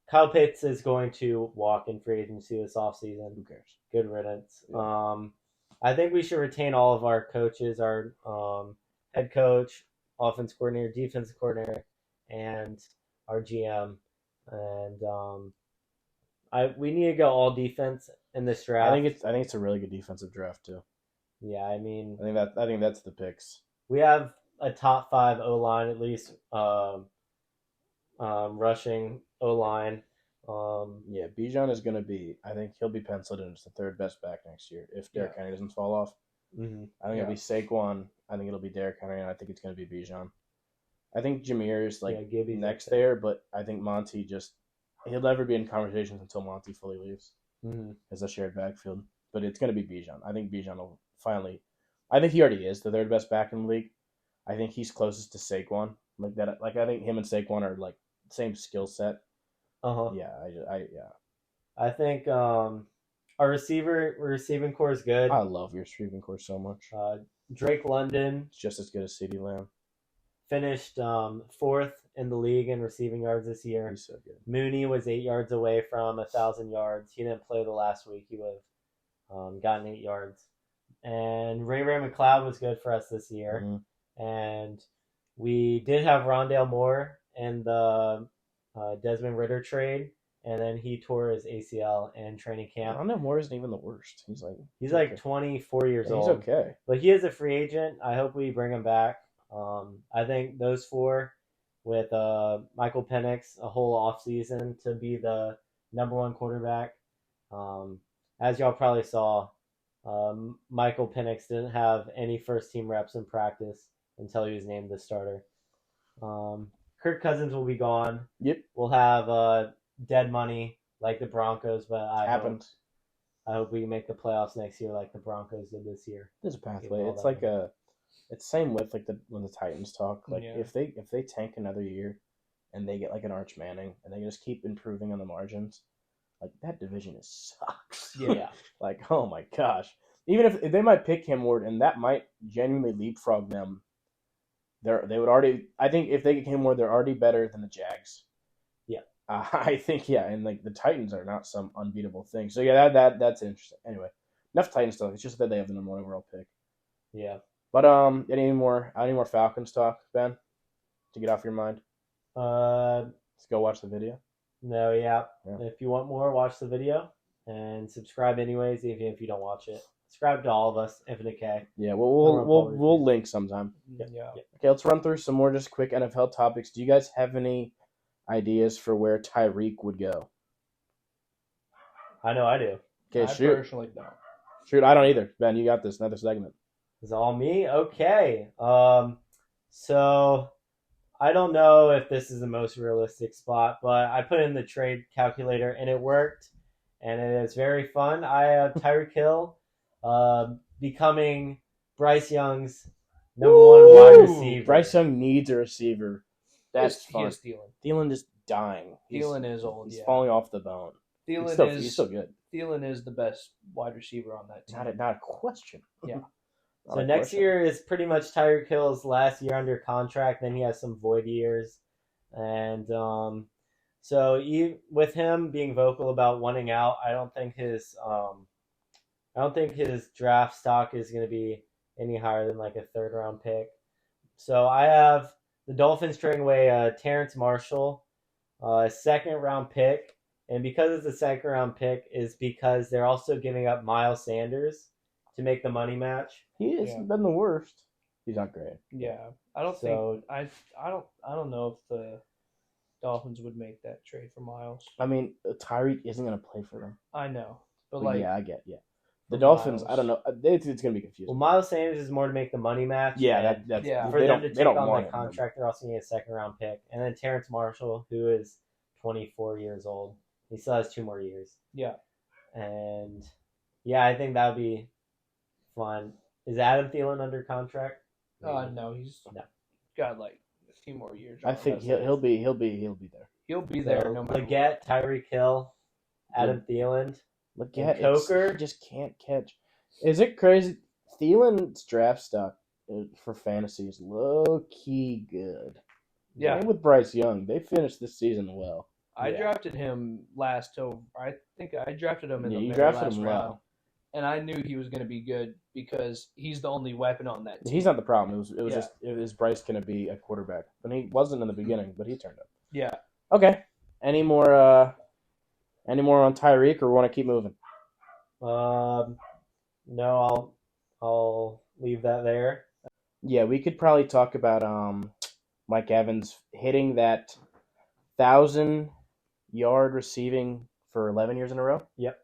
Kyle Pitts is going to walk in free agency this offseason. Who cares? Good riddance. Yeah. I think we should retain all of our coaches, our head coach, offense coordinator, defensive coordinator, and our GM. And we need to go all defense in this draft. I think it's a really good defensive draft too. Yeah, I mean, I think that's the picks. We have a top 5 O-line at least, rushing O-line. Yeah, Bijan is going to be. I think he'll be penciled in as the 3rd best back next year if Derrick Henry doesn't fall off. Mm-hmm. I think it'll be Saquon. I think it'll be Derrick Henry, and I think it's going to be Bijan. I think Jameer is next there, but I think Monty he'll never be in conversations until Monty fully leaves as a shared backfield. But it's going to be Bijan. I think Bijan will finally. I think he already is the 3rd best back in the league. I think he's closest to Saquon. Like that. Like I think him and Saquon are like same skill set. Yeah. I think our receiving core is good. I love your receiving core so much. Drake London, it's just as good as CeeDee Lamb. Finished 4th in the league in receiving yards this year. He's so good. Mooney was 8 yards away from 1,000 yards. He didn't play the last week. He would have gotten 8 yards. And Ray McLeod was good for us this year. Mm-hmm. And we did have Rondale Moore in the Desmond Ridder trade, and then he tore his ACL in training camp. Rondale Moore isn't even the worst. He's like 24 years old. He's okay. But he is a free agent. I hope we bring him back. I think those 4 with Michael Penix a whole offseason to be the number 1 quarterback. As y'all probably saw, Michael Penix didn't have any first-team reps in practice until he was named the starter. Kirk Cousins will be gone. Yep. We'll have dead money like the Broncos, but I hope we can make the playoffs next year like the Broncos did this year. There's a pathway. It's like it's same with like when the Titans talk. Like if they tank another year and they get like an Arch Manning and they just keep improving on the margins, like that division sucks. Yeah. Like, oh my gosh. Even if they might pick him Ward and that might genuinely leapfrog them. They would already. I think if they get him Ward, they're already better than the Jags. Yeah. I think and like the Titans are not some unbeatable thing. So yeah, that's interesting. Anyway, enough Titans stuff. It's just that they have the number 1 overall pick. Yeah. But any more Falcons talk, Ben, to get off your mind? Let's go watch the video. No, yeah. If you want more, watch the video and subscribe anyways, even if you don't watch it. Subscribe to all of us, Infinite K. Yeah, we'll link sometime. Yeah. Okay, let's run through some more just quick NFL topics. Do you guys have any ideas for where Tyreek would go? I know I do. Okay, I shoot. personally don't. Shoot, I don't either. Ben, you got this. Another segment. It's all me? Okay. So I don't know if this is the most realistic spot, but I put in the trade calculator and it worked, and it is very fun. I have Tyreek Hill becoming Bryce Young's number 1 wide receiver. Bryce Young needs a receiver. That's fun. He is Thielen. Thielen is dying. Thielen is old. He's falling off the bone. He's still good. Thielen is the best wide receiver on that team. Not a question. Yeah. So next year is pretty much Tyreek Hill's last year under contract. Then he has some void years, and so with him being vocal about wanting out, I don't think his draft stock is going to be any higher than like a 3rd round pick. So I have the Dolphins trading away Terrence Marshall, a 2nd round pick, and because it's a 2nd round pick is because they're also giving up Miles Sanders to make the money match. He hasn't been the worst. He's not great. Yeah, I don't think I don't know if the Dolphins would make that trade for Miles. I mean, Tyreek isn't going to play for them. I know, but I get. The Dolphins, Miles. I don't know. It's going to be confusing. Well, Miles Sanders is more to make the money match. Yeah, for them to take on want the contract, they're also getting a 2nd round pick, and then Terrence Marshall, who is 24 years old, he still has 2 more years. Yeah, and I think that would be fun. Is Adam Thielen under contract? no, he's got like a few more years. I think he'll be there. He'll be there. So, No matter Leggett, Tyreek Hill, Adam Thielen. Leggett, Coker he just can't catch. Is it crazy? Thielen's draft stock for fantasy is low key good. Yeah, Same with Bryce Young, they finished this season well. I drafted him last till I think I drafted him in the you very drafted last him round. well. And I knew he was going to be good because he's the only weapon on that team. He's not the problem. It was just is Bryce going to be a quarterback? But he wasn't in the beginning, but he turned up. Yeah. Okay. Any more on Tyreek, or want to keep moving? No, I'll leave that there. Yeah, we could probably talk about Mike Evans hitting that 1,000-yard receiving for 11 years in a row. Yep.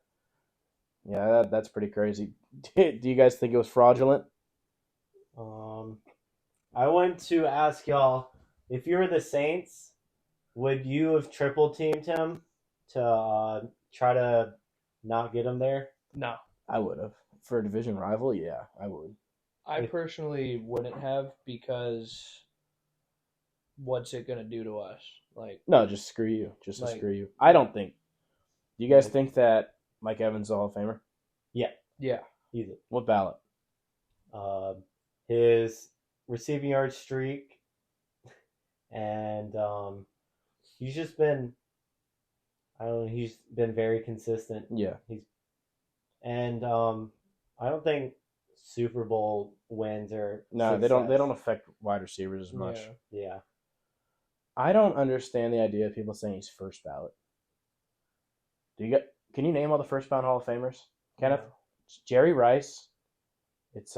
Yeah, that's pretty crazy. Do you guys think it was fraudulent? I want to ask y'all, if you were the Saints, would you have triple teamed him to try to not get him there? No. I would have. For a division rival, yeah, I would. I personally wouldn't have, because what's it going to do to us? No, just screw you. Screw you. I don't think. Do you guys think that Mike Evans is a Hall of Famer? Yeah. Easy. What ballot? His receiving yard streak, and he's just been, he's been very consistent. Yeah. I don't think Super Bowl wins or no, success. they don't affect wide receivers as much. Yeah. I don't understand the idea of people saying he's first ballot. Can you name all the first ballot Hall of Famers? Kenneth? No. It's Jerry Rice. It's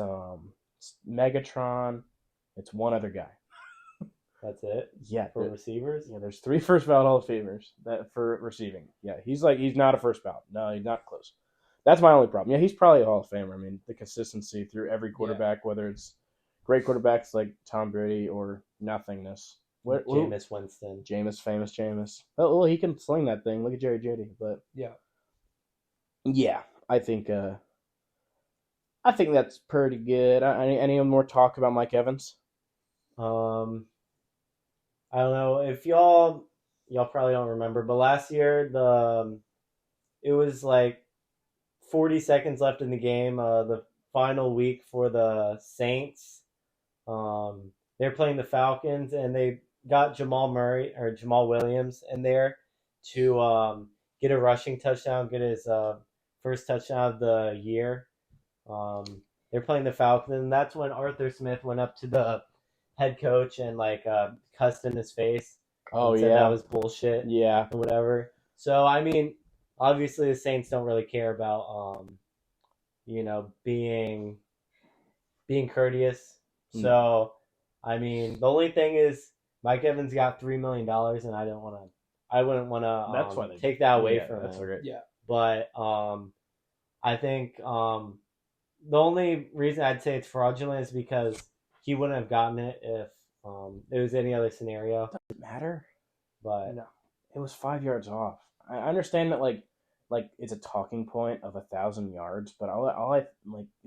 Megatron. It's one other guy. That's it? Yeah. For receivers? Yeah, there's 3 first ballot Hall of Famers for receiving. Yeah, he's not a first ballot. No, he's not close. That's my only problem. Yeah, he's probably a Hall of Famer. I mean, the consistency through every quarterback, whether it's great quarterbacks like Tom Brady or nothingness. Jameis Winston. Famous Jameis. Oh, well, he can sling that thing. Look at Jerry Jeudy. But yeah, I think that's pretty good. Any more talk about Mike Evans? I don't know if y'all probably don't remember, but last year it was like 40 seconds left in the game. The final week for the Saints. They're playing the Falcons, and they got Jamal Williams in there to get a rushing touchdown, get his first touchdown of the year. They're playing the Falcons, and that's when Arthur Smith went up to the head coach and cussed in his face. Oh, and said that was bullshit. Yeah. Or whatever. So I mean, obviously the Saints don't really care about being courteous. So I mean, the only thing is Mike Evans got $3 million, and I wouldn't want to take that away from him. Great. Yeah. But I think the only reason I'd say it's fraudulent is because he wouldn't have gotten it if it was any other scenario. Doesn't matter. But no, it was 5 yards off. I understand that like it's a talking point of 1,000 yards, but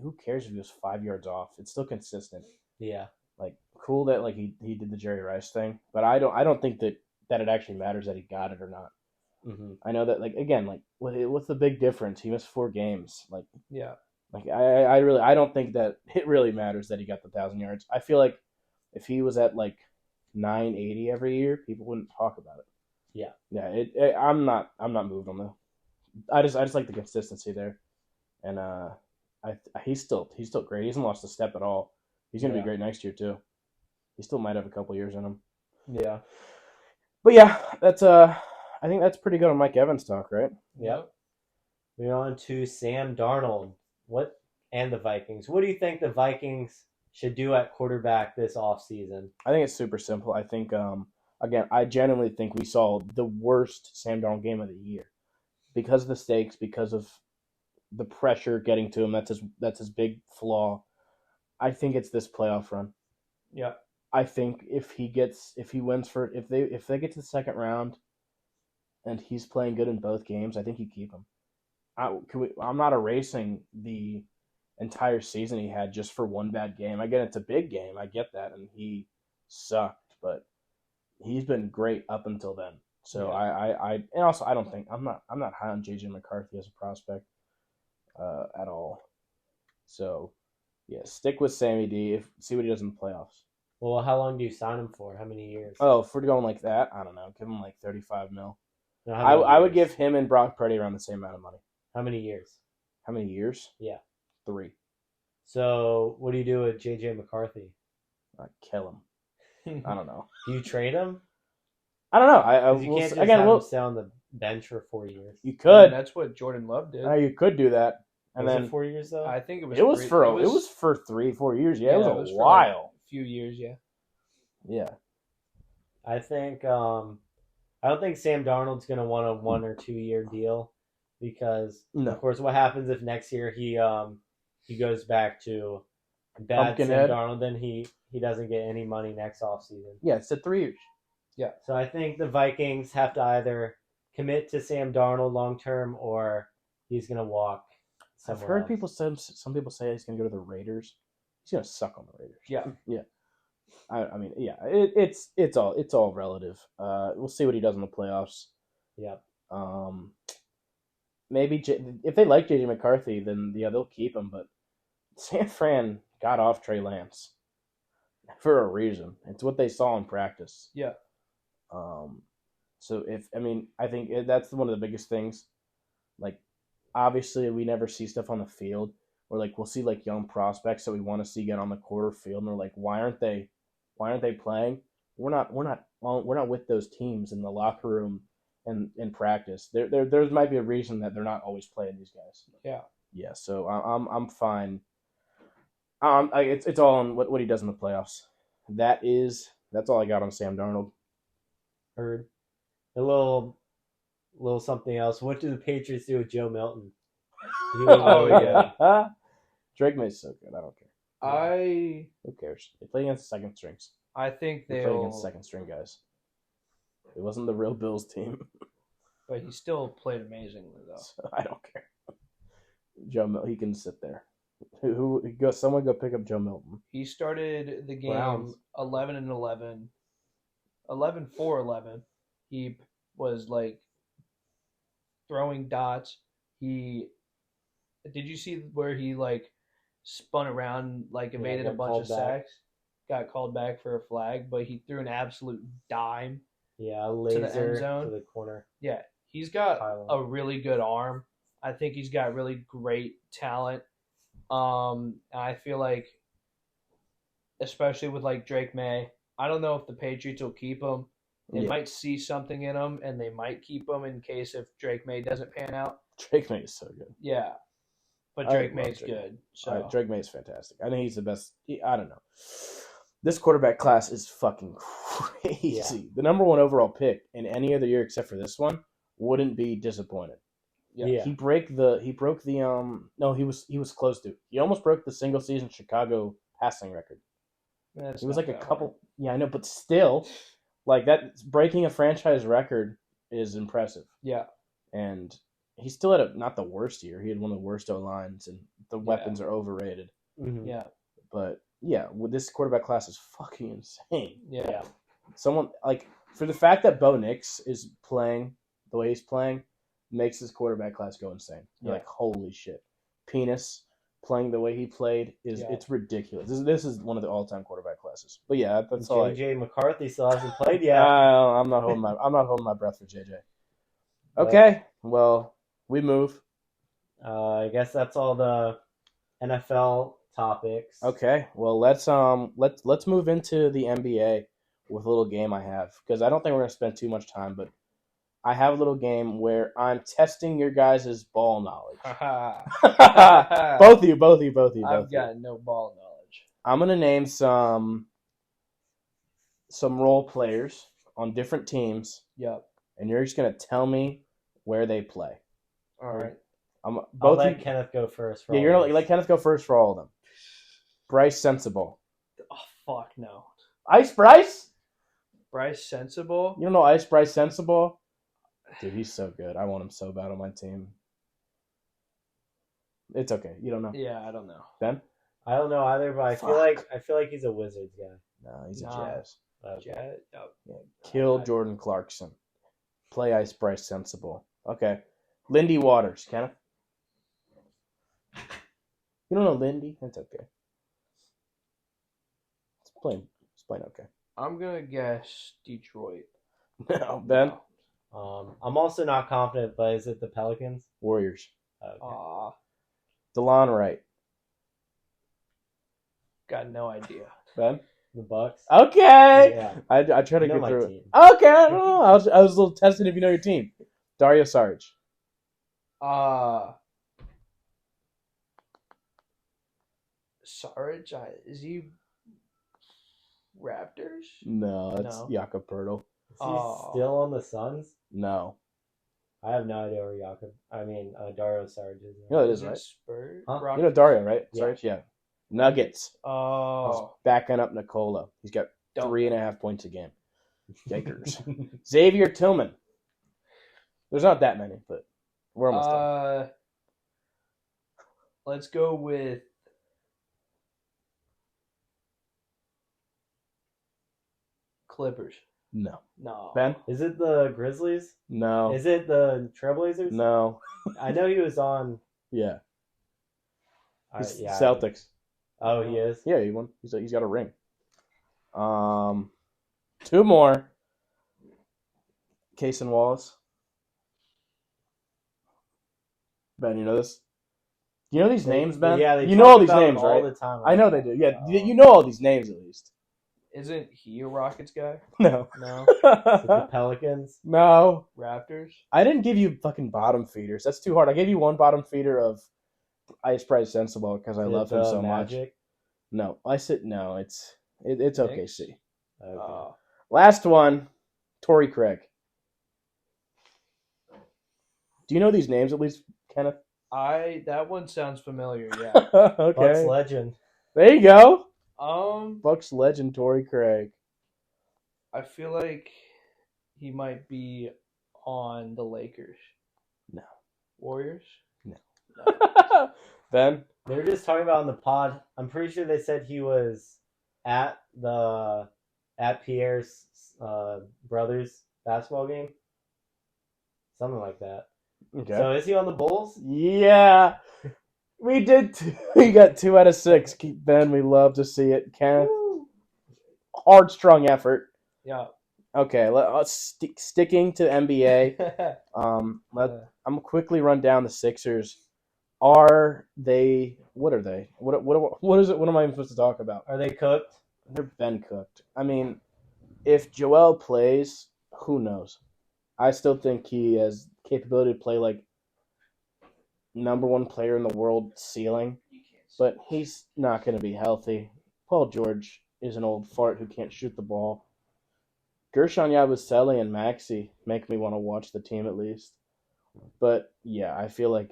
who cares if he was 5 yards off? It's still consistent. Yeah. Like cool that he did the Jerry Rice thing, but I don't think that it actually matters that he got it or not. Mm-hmm. I know that what's the big difference? He missed 4 games. Yeah. I don't think that it really matters that he got the 1,000 yards. I feel like if he was at 980 every year, people wouldn't talk about it. Yeah. Yeah. I'm not moved on though. I just like the consistency there, and he's still great. He hasn't lost a step at all. He's gonna be great next year too. He still might have a couple years in him. Yeah. But yeah, that's I think that's pretty good on Mike Evans talk, right? Yep. Moving on to Sam Darnold. And the Vikings. What do you think the Vikings should do at quarterback this offseason? I think it's super simple. I think again, I genuinely think we saw the worst Sam Darnold game of the year because of the stakes, because of the pressure getting to him. That's his big flaw. I think it's this playoff run. Yeah. I think if they get to the second round and he's playing good in both games, I think you keep him. I'm not erasing the entire season he had just for one bad game. I get it's a big game. I get that, and he sucked, but he's been great up until then. So yeah. And also I don't think I'm not high on JJ McCarthy as a prospect at all. So yeah, stick with Sammy D. See what he does in the playoffs. Well, how long do you sign him for? How many years? Oh, if we're going like that, I don't know. Give him $35 million. No, I would give him and Brock Purdy around the same amount of money. How many years? How many years? Yeah. 3. So what do you do with JJ McCarthy? I'd kill him. I don't know. Do you trade him? I don't know. You can't just have him stay on the bench for 4 years. You could. That's what Jordan Love did. You could do that. And was then it 4 years though? I think it was. It was for 3-4 years. Yeah, it was a while. A few years. Yeah. Yeah. I think. I don't think Sam Darnold's going to want a 1 or 2 year deal because, of course, what happens if next year he goes back to bad Sam Darnold, then he doesn't get any money next offseason. Yeah, it's at 3 years. Yeah. So I think the Vikings have to either commit to Sam Darnold long term or he's going to walk somewhere I've heard else. some people say he's going to go to the Raiders. He's going to suck on the Raiders. Yeah. Yeah. I mean, yeah, it's all relative. We'll see what he does in the playoffs. Yeah. Maybe if they like JJ McCarthy, then yeah, they'll keep him. But San Fran got off Trey Lance for a reason. It's what they saw in practice. Yeah. So I think that's one of the biggest things. Obviously, we never see stuff on the field, or we'll see young prospects that we want to see get on the quarter field, and we're why aren't they playing? We're not with those teams in the locker room and in practice. There might be a reason that they're not always playing these guys. Yeah. Yeah. So I'm fine. It's all on what he does in the playoffs. That's all I got on Sam Darnold. Heard. A little something else. What do the Patriots do with Joe Milton? Yeah. Drake May's so good. I don't care. Who cares? They play against second strings. I think they play against second string guys. It wasn't the real Bills team. But he still played amazingly though. So I don't care. Joe Milton, he can sit there. Someone go pick up Joe Milton. He started the game 11-11. 11-4-11. He was throwing dots. Did you see where he spun around, evaded a bunch of sacks? Got called back for a flag, but he threw an absolute dime laser zone. to the corner. Yeah, he's got Pylon. a really good arm. I think he's got really great talent. I feel like, especially with like Drake May, I don't know if the Patriots will keep him. They might see something in him, and they might keep him in case if Drake May doesn't pan out. Drake May is so good. Yeah, but Drake May's good. So Drake May is fantastic. I think he's the best. I don't know. This quarterback class is fucking crazy. Yeah. The number 1 overall pick in any other year except for this one wouldn't be disappointed. Yeah. He broke the no, he was close to. He almost broke the single season Chicago passing record. That's It was not like a that couple. hard. Yeah, I know, but still, like that breaking a franchise record is impressive. Yeah, And he still had not the worst year. He had one of the worst O-lines, and the weapons are overrated. Mhm. yeah, But yeah, with this quarterback class is fucking insane. yeah. Someone like for the fact that Bo Nix is playing the way he's playing makes this quarterback class go insane. You're like, holy shit. Penis playing the way he played it's ridiculous. This is one of the all-time quarterback classes. But yeah, that's all. JJ McCarthy still hasn't played yet. I'm not holding my breath for JJ. Okay, well, we move. I guess that's all the NFL topics. Okay, well let's move into the NBA with a little game I have, because I don't think we're gonna spend too much time, but I have a little game where I'm testing your guys' ball knowledge. both of you. I've got no ball knowledge. I'm gonna name some role players on different teams, Yep. and you're just gonna tell me where they play. All right. I'll Both let you, Kenneth go first. yeah, you're gonna let Kenneth go first for all of them. Bryce Sensible. Oh fuck no. Ice Bryce? Bryce Sensible. You don't know Ice Bryce Sensible? Dude, he's so good. I want him so bad on my team. It's okay. You don't know. Yeah, I don't know. Ben? I don't know either, but I feel like he's a Wizards guy. No, he's a Nah. Jazz. Yeah, no. Yeah. Kill Jordan Clarkson. Play Ice Bryce Sensible. Okay. Lindy Waters. Kenneth? You don't know Lindy? That's okay. It's plain okay. I'm gonna guess Detroit. No, Ben? I'm also not confident, but is it the Pelicans? Warriors. Okay. DeLon Wright. Got no idea. Ben? The Bucks. Okay. Yeah. I try to You know get my through team. it. Okay, I don't know. I was a little tested if you know your team. Dario Saric. Saric, is he Raptors? No, that's No. Jakob Pertl. Is he still on the Suns? No. I have no idea where Dario Saric is. You know it Is is, it right? Spurs? Huh? You know Dario, right? Yeah. Saric? Yeah. Nuggets. Oh, Backing up Nikola. He's got Don't. 3.5 points a game. Yikers. Xavier Tillman. There's not that many, but we're almost done. let's go with Clippers. No. No. Ben? Is it the Grizzlies? No. Is it the Trailblazers? No. I know he was on. Yeah. He's yeah. Celtics. Oh, he is. Yeah, he won. He's got a ring. 2 more. Case and Wallace. Ben, you know this? You know these names, Ben? Yeah, they you know talk all these about names, him all right? the time. I know they do. Yeah, you know all these names at least. Isn't he a Rockets guy? No. No. Is it the Pelicans? No. Raptors? I didn't give you fucking bottom feeders. That's too hard. I gave you one bottom feeder of Ice Price Sensible because I Is love it him the so Magic? much. No. I said no. It's OKC. Knicks? Okay. Last one, Torrey Craig. Do you know these names at least, Kenneth? That one sounds familiar, yeah. Okay. Bucks legend. There you go. Um, Bucks legend Torrey Craig. I feel like he might be on the Lakers. No. Warriors? No. No. Ben? They were just talking about on the pod. I'm pretty sure they said he was at Pierre's brother's basketball game. Something like that. Okay. So is he on the Bulls? Yeah. We did we got 2 out of 6. Ben, we love to see it. Kenneth, hard strong effort. Yeah. Okay, let's sticking to NBA. I'm quickly run down the Sixers. Are they? What are they? What is it? What am I even supposed to talk about? Are they cooked? They're been cooked. I mean, if Joel plays, who knows? I still think he has capability to play like number one player in the world ceiling, but he's not going to be healthy. Paul George is an old fart who can't shoot the ball. Gershon Yabusele and Maxey make me want to watch the team at least. But yeah, I feel like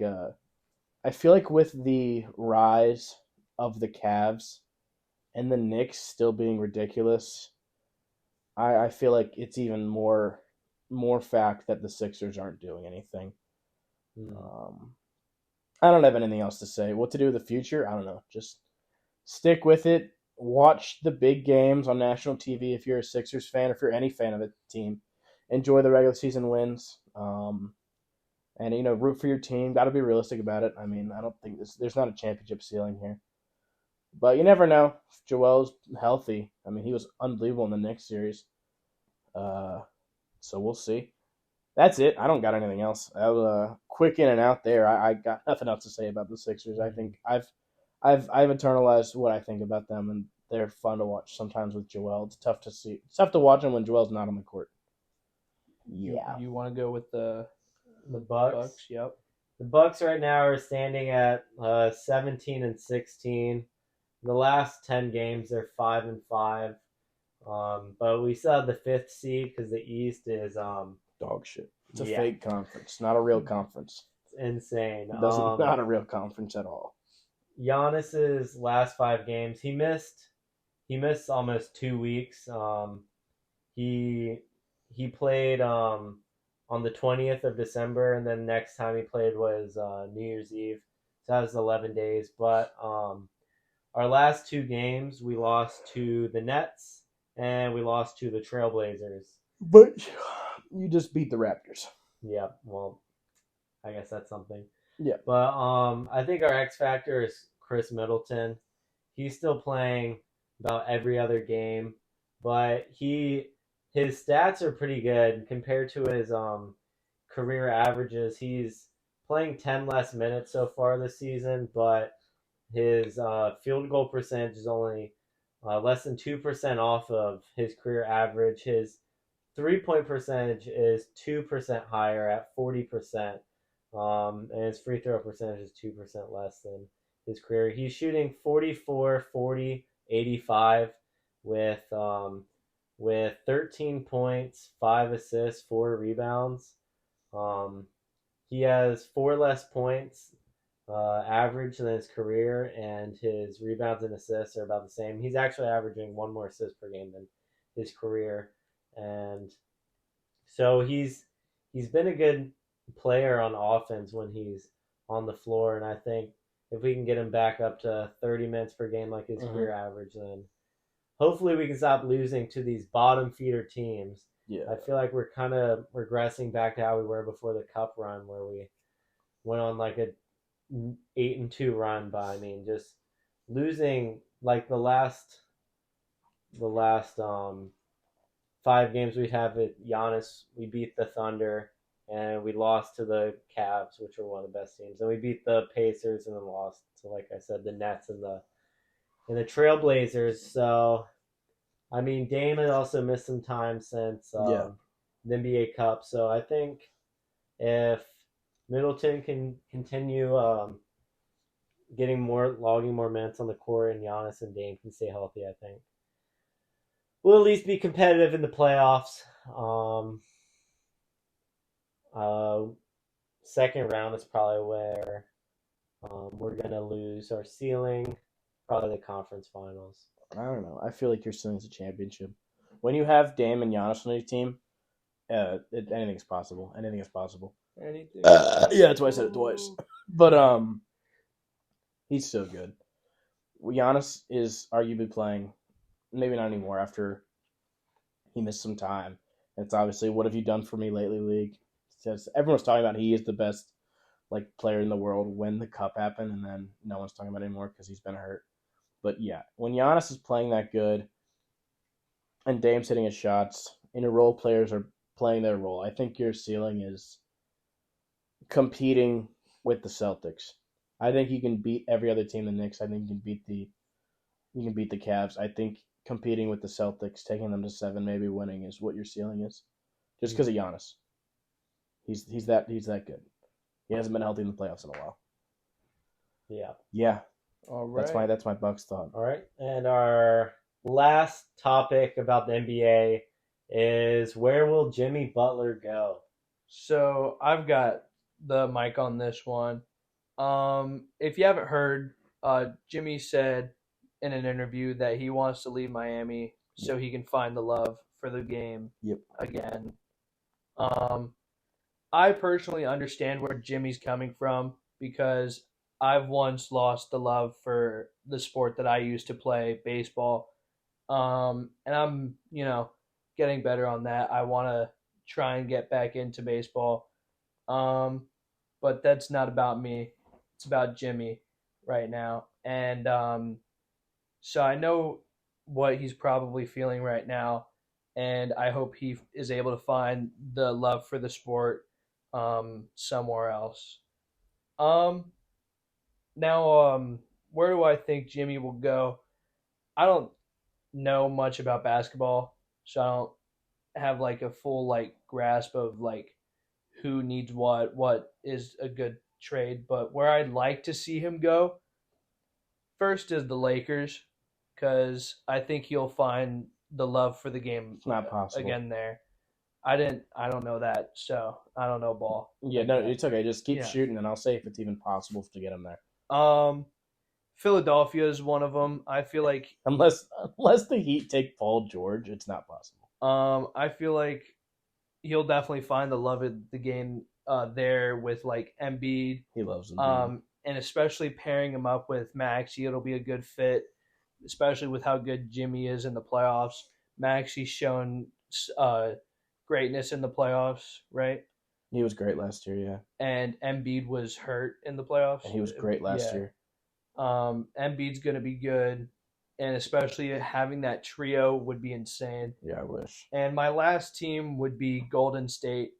with the rise of the Cavs and the Knicks still being ridiculous, I feel like it's even more fact that the Sixers aren't doing anything. I don't have anything else to say. What to do with the future? I don't know. Just stick with it. Watch the big games on national TV if you're a Sixers fan, if you're any fan of the team. Enjoy the regular season wins. And, root for your team. Got to be realistic about it. I mean, I don't think there's not a championship ceiling here. But you never know. If Joel's healthy, I mean, he was unbelievable in the Knicks series. So we'll see. That's it. I don't got anything else. I was quick in and out there. I got nothing else to say about the Sixers. I think I've internalized what I think about them, and they're fun to watch sometimes with Joel. It's tough to see. It's tough to watch him when Joel's not on the court. Yeah. You want to go with the Bucks? Yep. The Bucks right now are standing at 17-16. The last 10 games, they're 5-5. But we still have the 5th seed because the East is dog shit. It's a fake conference, not a real conference. It's insane. Not a real conference at all. Giannis's last 5 games, he missed almost 2 weeks. He played on the 20th of December, and then next time he played was New Year's Eve. So that was 11 days. But our last 2 games, we lost to the Nets and we lost to the Trailblazers. But you just beat the Raptors. Yeah, well, I guess that's something. Yeah. But I think our X factor is Chris Middleton. He's still playing about every other game, but his stats are pretty good compared to his career averages. He's playing 10 less minutes so far this season, but his field goal percentage is only less than 2% off of his career average. His 3-point percentage is 2% higher at 40%, and his free throw percentage is 2% less than his career. He's shooting 44, 40, 85 with 13 points, 5 assists, 4 rebounds. He has 4 less points average than his career, and his rebounds and assists are about the same. He's actually averaging 1 more assist per game than his career, and so he's been a good player on offense when he's on the floor, and I think if we can get him back up to 30 minutes per game like his career average, then hopefully we can stop losing to these bottom feeder teams. Yeah. I feel like we're kind of regressing back to how we were before the Cup run, where we went on like a 8-2 run, but I mean just losing like the last 5 games we have with Giannis. We beat the Thunder and we lost to the Cavs, which were one of the best teams, and we beat the Pacers and then lost to, like I said, the Nets and the Trailblazers. So I mean, Dame had also missed some time since the NBA Cup. So I think if Middleton can continue logging more minutes on the court, and Giannis and Dame can stay healthy, I think we'll at least be competitive in the playoffs. Second round is probably where we're going to lose our ceiling. Probably the conference finals. I don't know. I feel like your ceiling's a championship. When you have Dame and Giannis on your team, anything's possible. Anything is possible. Anything. Yeah, that's why I said it twice. But he's so good. Giannis is arguably playing, maybe not anymore after he missed some time. It's obviously, what have you done for me lately, league? Because everyone's talking about he is the best player in the world when the Cup happened, and then no one's talking about it anymore because he's been hurt. But yeah, when Giannis is playing that good and Dame's hitting his shots, and your role players are playing their role. I think your ceiling is competing with the Celtics. I think you can beat every other team in the Knicks. I think you can beat the Cavs. I think competing with the Celtics, taking them to 7, maybe winning is what your ceiling is. Just because of Giannis. He's that good. He hasn't been healthy in the playoffs in a while. Yeah. Yeah. All right. That's my Bucks thought. All right. And our last topic about the NBA is, where will Jimmy Butler go? So I've got the mic on this one. If you haven't heard, Jimmy said in an interview that he wants to leave Miami so he can find the love for the game again. I personally understand where Jimmy's coming from because I've once lost the love for the sport that I used to play, baseball. And I'm, getting better on that. I want to try and get back into baseball. But that's not about me. It's about Jimmy right now. And so I know what he's probably feeling right now. And I hope he is able to find the love for the sport somewhere else. Now, where do I think Jimmy will go? I don't know much about basketball, so I don't have like a full grasp of who needs what is a good trade. But where I'd like to see him go first is the Lakers, because I think he'll find the love for the game. It's not possible again there. I don't know that, so I don't know ball. Yeah, no, it's okay. Just keep shooting, and I'll say if it's even possible to get him there. Philadelphia is one of them. I feel like unless the Heat take Paul George, it's not possible. I feel like he'll definitely find the love of the game there with Embiid. He loves Embiid. And especially pairing him up with Maxey, it'll be a good fit, especially with how good Jimmy is in the playoffs. Maxey's shown greatness in the playoffs, right? He was great last year, yeah. And Embiid was hurt in the playoffs. And he was great last year. Embiid's going to be good, and especially having that trio would be insane. Yeah, I wish. And my last team would be Golden State.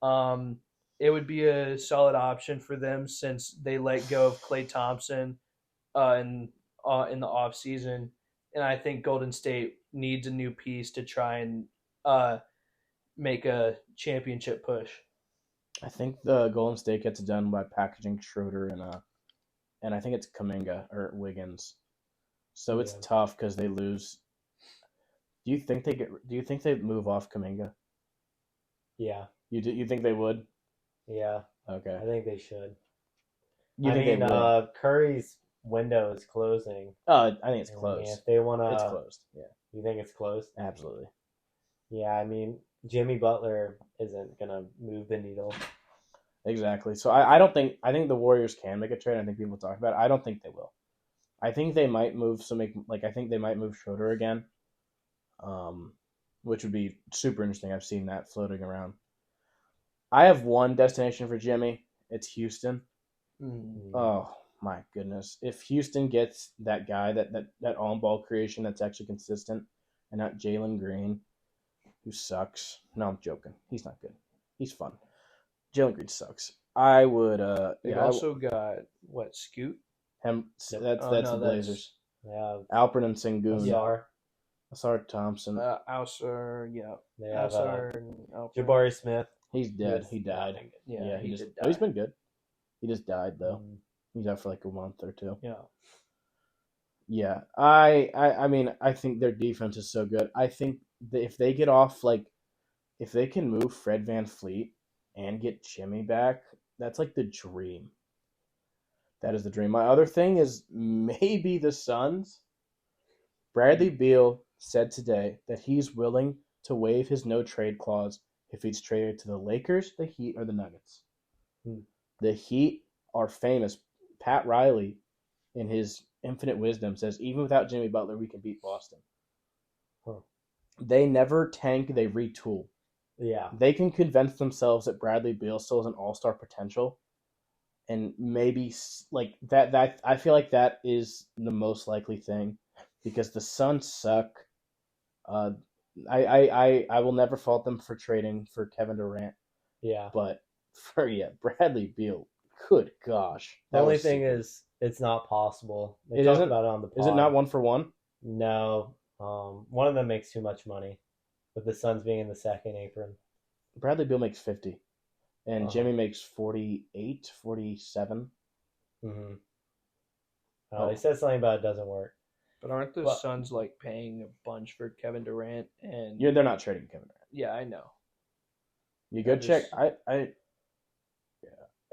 It would be a solid option for them since they let go of Klay Thompson in the offseason. And I think Golden State needs a new piece to try and make a championship push. I think the Golden State gets it done by packaging Schroeder and I think it's Kuminga or Wiggins. So it's tough because they lose. Do you think they move off Kuminga? Yeah. You think they would? Yeah. Okay. I think they should. I mean, Curry's window is closing. I think it's closed. If they want to, it's closed. Yeah. You think it's closed? Absolutely. Yeah, I mean, Jimmy Butler isn't gonna move the needle. Exactly. So I don't think the Warriors can make a trade. I think people talk about it. I don't think they will. I think they might move I think they might move Schroeder again. Which would be super interesting. I've seen that floating around. I have one destination for Jimmy. It's Houston. Mm-hmm. Oh my goodness. If Houston gets that guy, that on-ball creation that's actually consistent, and not Jalen Green, who sucks. No, I'm joking. He's not good. He's fun. Jalen Green sucks. I would. They also got Scoot. That's the Blazers. Yeah. Alperen and Sengun. Asar Thompson. Ausar, yeah. They have Ausar, Jabari Smith. He's dead. He died. Yeah, he's been good. He just died though. Mm-hmm. He's out for a month or two. Yeah. Yeah. I mean, I think their defense is so good. I think that if they get off if they can move Fred VanVleet and get Jimmy back, that's the dream. That is the dream. My other thing is maybe the Suns. Bradley Beal said today that he's willing to waive his no-trade clause if he's traded to the Lakers, the Heat, or the Nuggets. The Heat are famous. Pat Riley, in his infinite wisdom, says even without Jimmy Butler, we can beat Boston. Huh. They never tank, they retool. Yeah. They can convince themselves that Bradley Beal still has an all-star potential. And maybe that I feel like that is the most likely thing because the Suns suck. I will never fault them for trading for Kevin Durant, Yeah. but Bradley Beal. Good gosh. The only thing is, it's not possible. They It talked isn't? about it on the pod. Is it not 1-for-1? No. One of them makes too much money, with the Suns being in the second apron. Bradley Beal makes 50, and Jimmy makes 48, 47. Mm-hmm. They said something about it doesn't work. But aren't the Suns like paying a bunch for Kevin Durant? And they're not trading Kevin Durant. Yeah, I know. You go check.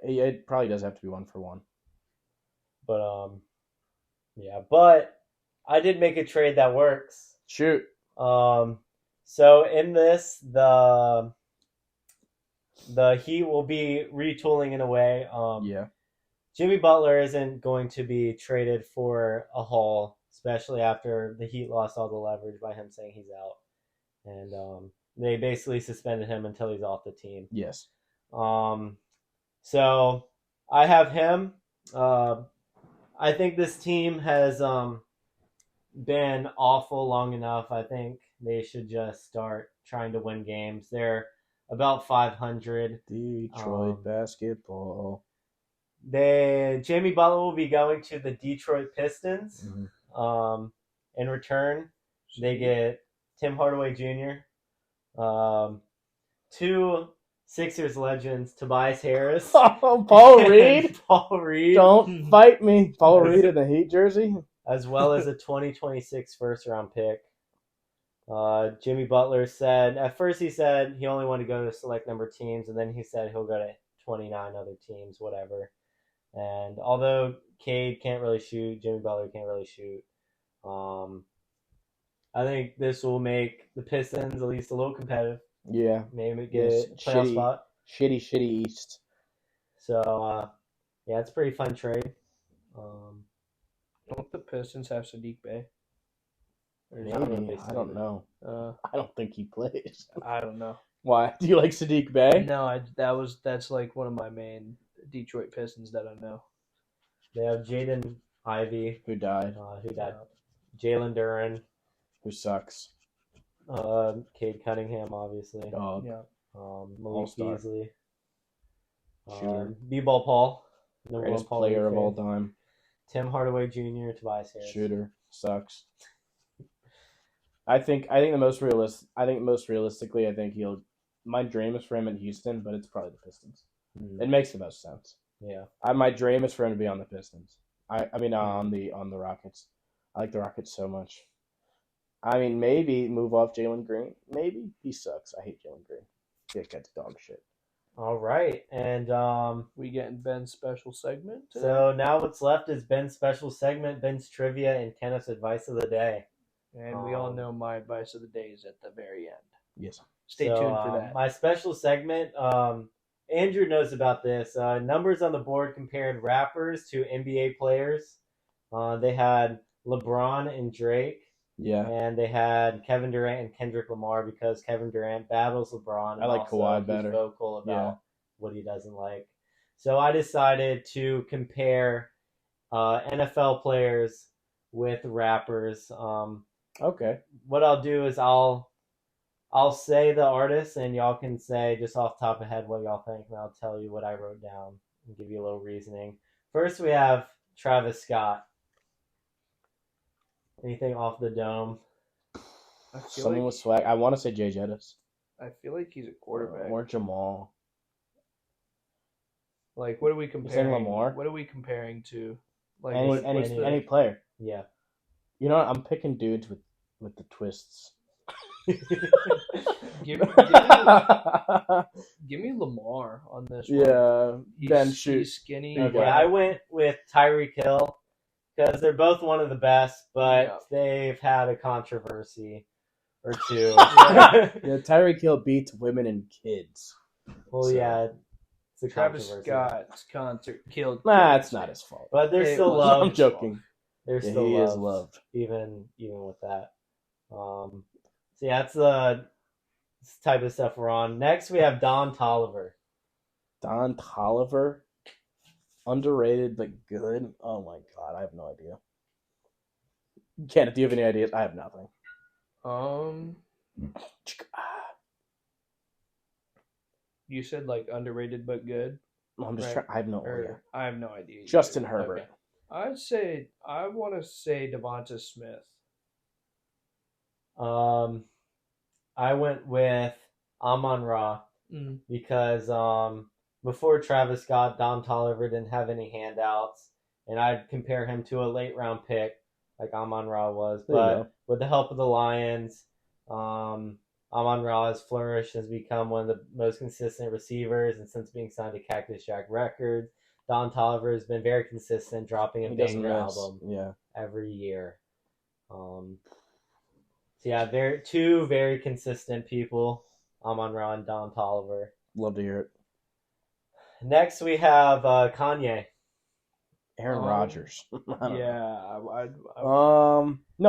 It probably does have to be 1-for-1. But but I did make a trade that works. Shoot. So in this, the Heat will be retooling in a way. Jimmy Butler isn't going to be traded for a haul, especially after the Heat lost all the leverage by him saying he's out. And they basically suspended him until he's off the team. Yes. So I have him. I think this team has been awful long enough. I think they should just start trying to win games. They're about 500. Detroit basketball. Jamie Butler will be going to the Detroit Pistons. Mm-hmm. In return, they get Tim Hardaway Jr., two Sixers legends, Tobias Harris. Oh, Paul Reed. Paul Reed. Don't fight me. Paul Reed in the Heat jersey. As well as a 2026 first-round pick. Jimmy Butler said, at first he said he only wanted to go to select number teams, and then he said he'll go to 29 other teams, whatever. And although Cade can't really shoot, Jimmy Butler can't really shoot, I think this will make the Pistons at least a little competitive. Yeah. Maybe get a playoff spot. Shitty East. So, it's a pretty fun trade. Don't the Pistons have Sadiq Bey? Maybe. I don't know. I don't think he plays. I don't know. Why? Do you like Sadiq Bey? No, that's like one of my main Detroit Pistons that I know. They have Jaden Ivey. Who died. Jalen Duren. Who sucks. Cade Cunningham, obviously. Dog. Yeah. Malik Beasley. Shooter. B-Ball Paul. Greatest player of all time. Tim Hardaway Jr., Tobias Harris. Shooter. Sucks. I think the most realistically, my dream is for him in Houston, but it's probably the Pistons. It makes the most sense. Yeah. My dream is for him to be on the Pistons. On the Rockets. I like the Rockets so much. I mean, maybe move off Jalen Green. Maybe. He sucks. I hate Jalen Green. That guy's dog shit. All right. And we getting Ben's special segment today? So now what's left is Ben's special segment, Ben's trivia, and Kenneth's advice of the day. And we all know my advice of the day is at the very end. Yes. Stay tuned for that. My special segment, Andrew knows about this. Numbers on the board compared rappers to NBA players. They had LeBron and Drake. Yeah. And they had Kevin Durant and Kendrick Lamar because Kevin Durant battles LeBron. I like Kawhi better. He's vocal about what he doesn't like. So I decided to compare NFL players with rappers. Okay. What I'll do is I'll say the artist, and y'all can say just off the top of head what y'all think, and I'll tell you what I wrote down and give you a little reasoning. First, we have Travis Scott. Anything off the dome? Someone with swag. I want to say Jay Jettis. I feel like he's a quarterback. Or Jamal. Like, what are we comparing? Lamar? What are we comparing to? Like any player. Yeah. You know what? I'm picking dudes with the twists. give me Lamar on this one. Yeah. Ben, shoot. He's skinny. Okay, I went with Tyreek Hill because they're both one of the best, but they've had a controversy or two. Tyreek Hill beats women and kids. Well, it's a Travis controversy. Scott's concert killed. Nah, it's not his fault. But they're still loved. I'm joking. They're still he loved, is loved. even with that. So that's the type of stuff we're on. Next, we have Don Toliver. Don Toliver? Underrated but good? Oh my god, I have no idea. Kenneth, do you have any ideas? I have nothing. You said like underrated but good. I'm just Right. trying. I have no idea. I have no idea. either. Justin Herbert. Okay. I want to say Devonta Smith. I went with Amon-Ra because before Travis Scott, Don Toliver didn't have any handouts, and I'd compare him to a late round pick like Amon-Ra was. But with the help of the Lions, Amon-Ra has flourished, has become one of the most consistent receivers, and since being signed to Cactus Jack Records, Don Toliver has been very consistent, dropping a banger album every year. So yeah, they're two very consistent people, Amon-Ra and Don Toliver. Love to hear it. Next we have Kanye. Aaron Rodgers. No,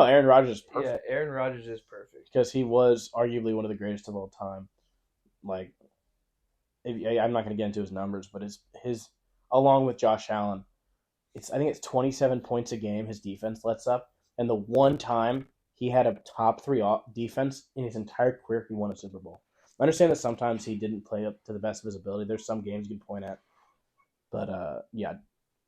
Aaron Rodgers is perfect. Yeah, Aaron Rodgers is perfect. Because he was arguably one of the greatest of all time. Like, I'm not going to get into his numbers, but his along with Josh Allen, I think it's 27 points a game his defense lets up. And the one time he had a top 3 defense in his entire career, he won a Super Bowl. I understand that sometimes he didn't play up to the best of his ability. There's some games you can point at. But, yeah.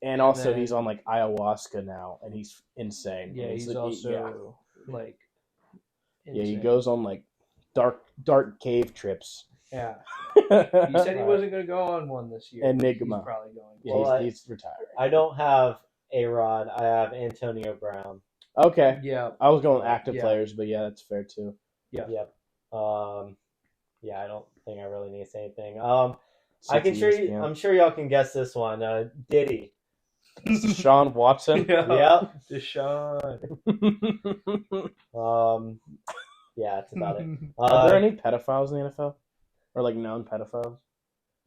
And also, he's on, like, ayahuasca now, and he's insane. Yeah, he's also, like, insane. Yeah, he goes on, like, dark cave trips. Yeah. He said he wasn't going to go on one this year. Enigma. He's probably going. Yeah, he's retired. I don't have A-Rod. I have Antonio Brown. Okay. Yeah. I was going active players, but yeah, that's fair, too. Yeah. Yep. Yeah, I don't think I really need to say anything. I'm sure y'all can guess this one. Diddy. Deshaun Watson. Yep. Deshaun. Yeah, that's about it. Are there any pedophiles in the NFL? Or like known pedophiles?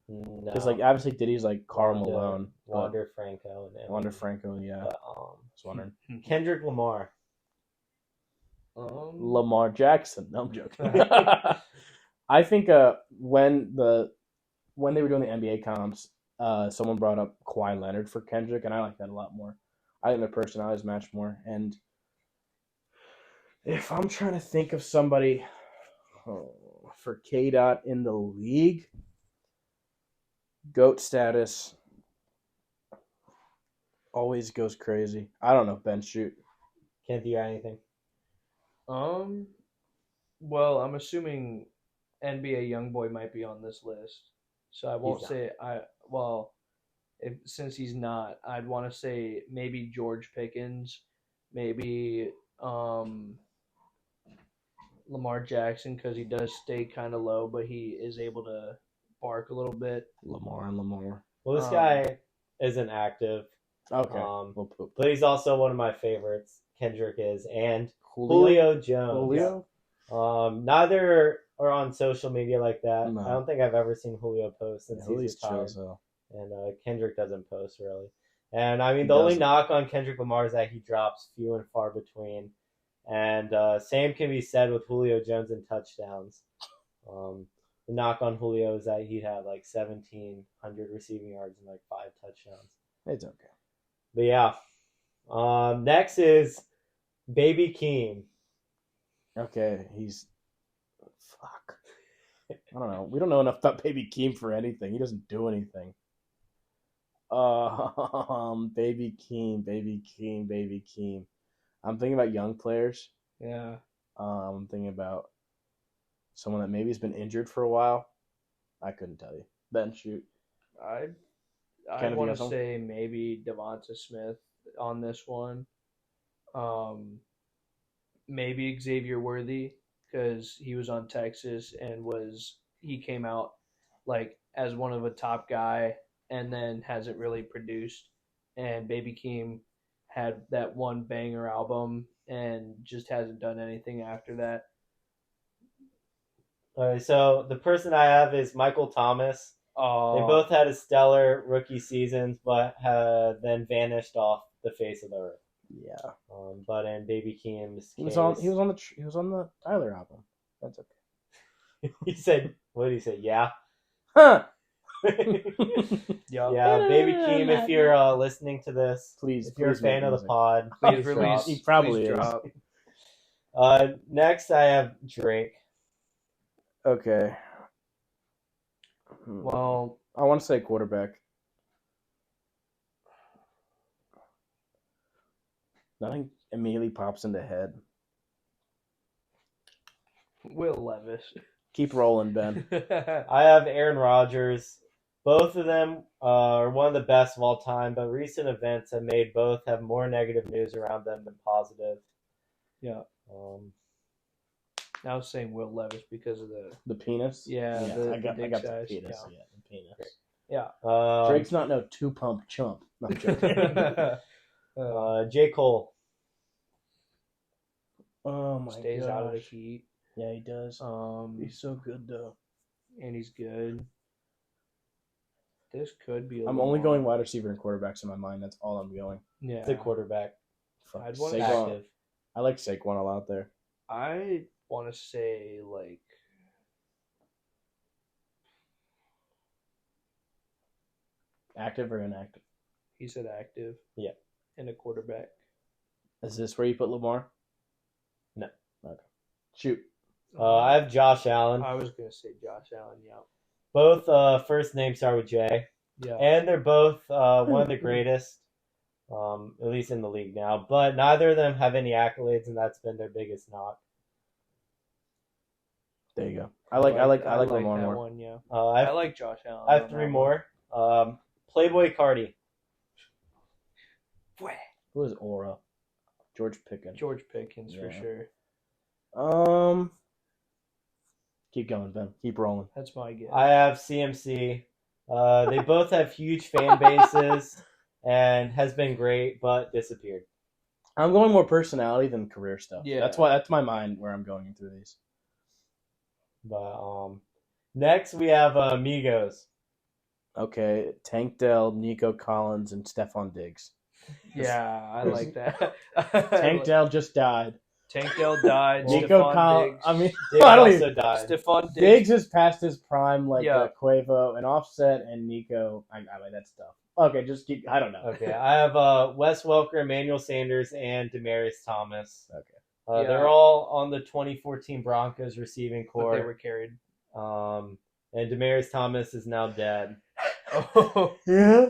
No. Because like obviously Diddy's like Karl Malone. Wander Franco. Yeah. But, I was wondering. Kendrick Lamar. Lamar Jackson. No, I'm joking. I think when they were doing the NBA comps, someone brought up Kawhi Leonard for Kendrick, and I like that a lot more. I think their personalities match more. And if I'm trying to think of somebody for K-Dot in the league, GOAT status always goes crazy. I don't know, Ben, shoot. Can't do anything. Well, I'm assuming NBA YoungBoy might be on this list, so I won't say since he's not, I'd want to say maybe George Pickens, maybe Lamar Jackson because he does stay kind of low, but he is able to bark a little bit. Lamar. Well, this guy isn't active. Okay. But he's also one of my favorites. Kendrick is, and Julio Jones. Neither are on social media like that. No. I don't think I've ever seen Julio post since he's retired. And Kendrick doesn't post really. And I mean, the only knock on Kendrick Lamar is that he drops few and far between. And same can be said with Julio Jones in touchdowns. The knock on Julio is that he had like 1,700 receiving yards and like 5 touchdowns. It's okay. But yeah. Next is Baby Keem. Okay, fuck. I don't know. We don't know enough about Baby Keem for anything. He doesn't do anything. Baby Keem. I'm thinking about young players. Yeah. I'm thinking about someone that maybe has been injured for a while. I couldn't tell you. Ben, shoot. I want to say maybe Devonta Smith on this one. Maybe Xavier Worthy because he was on Texas and he came out like as one of a top guy and then hasn't really produced. And Baby Keem had that one banger album and just hasn't done anything after that. All right, so the person I have is Michael Thomas. Oh. They both had a stellar rookie seasons, but then vanished off the face of the earth. Yeah. But in Baby Keem's case, he was on the Tyler album. That's okay. He said, what did he say? Yeah. Huh. Yeah, Baby Keem, if you're listening to this, if you're a fan of the pod, please release. He probably is. Next, I have Drake. Okay. Well, I want to say quarterback. Nothing immediately pops into head. Will Levis. Keep rolling, Ben. I have Aaron Rodgers. Both of them are one of the best of all time, but recent events have made both have more negative news around them than positive. Yeah. I was saying Will Levis because of the penis. Yeah, I got dick the size. penis. Yeah, the penis. Yeah. Drake's not no 2-pump chump. No, I'm joking. J. Cole. Oh my Stays out of the heat. Yeah, he does. He's so good though. And he's good. This could be. I'm only going wide receiver and quarterbacks in my mind. That's all I'm going. Yeah. The quarterback. I'd want Saquon. Active. I like Saquon a lot there. I want to say like. Active or inactive? He said active. Yeah. And a quarterback. Is this where you put Lamar? No. Okay. Shoot. I have Josh Allen. I was gonna say Josh Allen. Yeah. Both first names start with J. Yeah. And they're both one of the greatest, at least in the league now. But neither of them have any accolades, and that's been their biggest knock. There you go. I like Lamar that more. one, yeah. I like Josh Allen. I have three more. Playboy Cardi. Who is Aura? George Pickens. George Pickens for sure. Keep going, Ben. Keep rolling. That's my guess. I have CMC. They both have huge fan bases and has been great, but disappeared. I'm going more personality than career stuff. Yeah. That's my mind where I'm going through these. But next we have Migos. Okay, Tank Dell, Nico Collins, and Stephon Diggs. Yeah, I like that. Tank Dell just died. Tank Dell died. Nico Collins. I mean, Diggs I don't also even. died. Stephon Diggs. Diggs is past his prime, like Yeah. Quavo and Offset and Nico. I mean, that's tough. Okay, just keep. I don't know. Okay, I have Wes Welker, Emmanuel Sanders, and Demaryius Thomas. Okay. They're all on the 2014 Broncos receiving But corps. they were carried. And Demaryius Thomas is now dead. Oh, Yeah.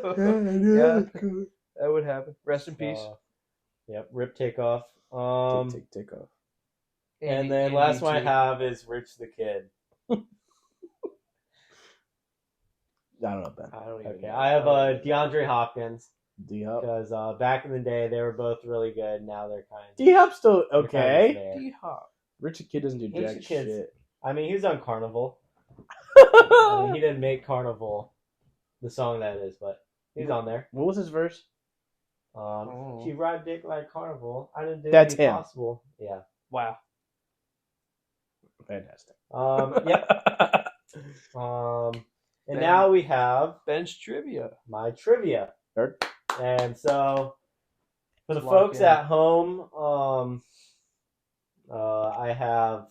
that would happen. Rest in peace. Yep, rip takeoff. Take off. And then last one I have is Rich the Kid. I don't know that. I don't even Okay, know. I have DeAndre Hopkins D-Hop. because back in the day they were both really good. Now they're kind of D-Hop's still okay. there. D-Hop. Richard Kid doesn't do Richard jack Kid's- shit. I mean, he was on Carnival. I mean, he didn't make Carnival, the song that is, but he's on there. What was his verse? She ride dick like Carnival. I didn't do That's anything him. possible. Yeah. Wow. Fantastic. Yep. And now we have Ben's trivia. my trivia. Third. And so, for the Lock folks in. at home, I have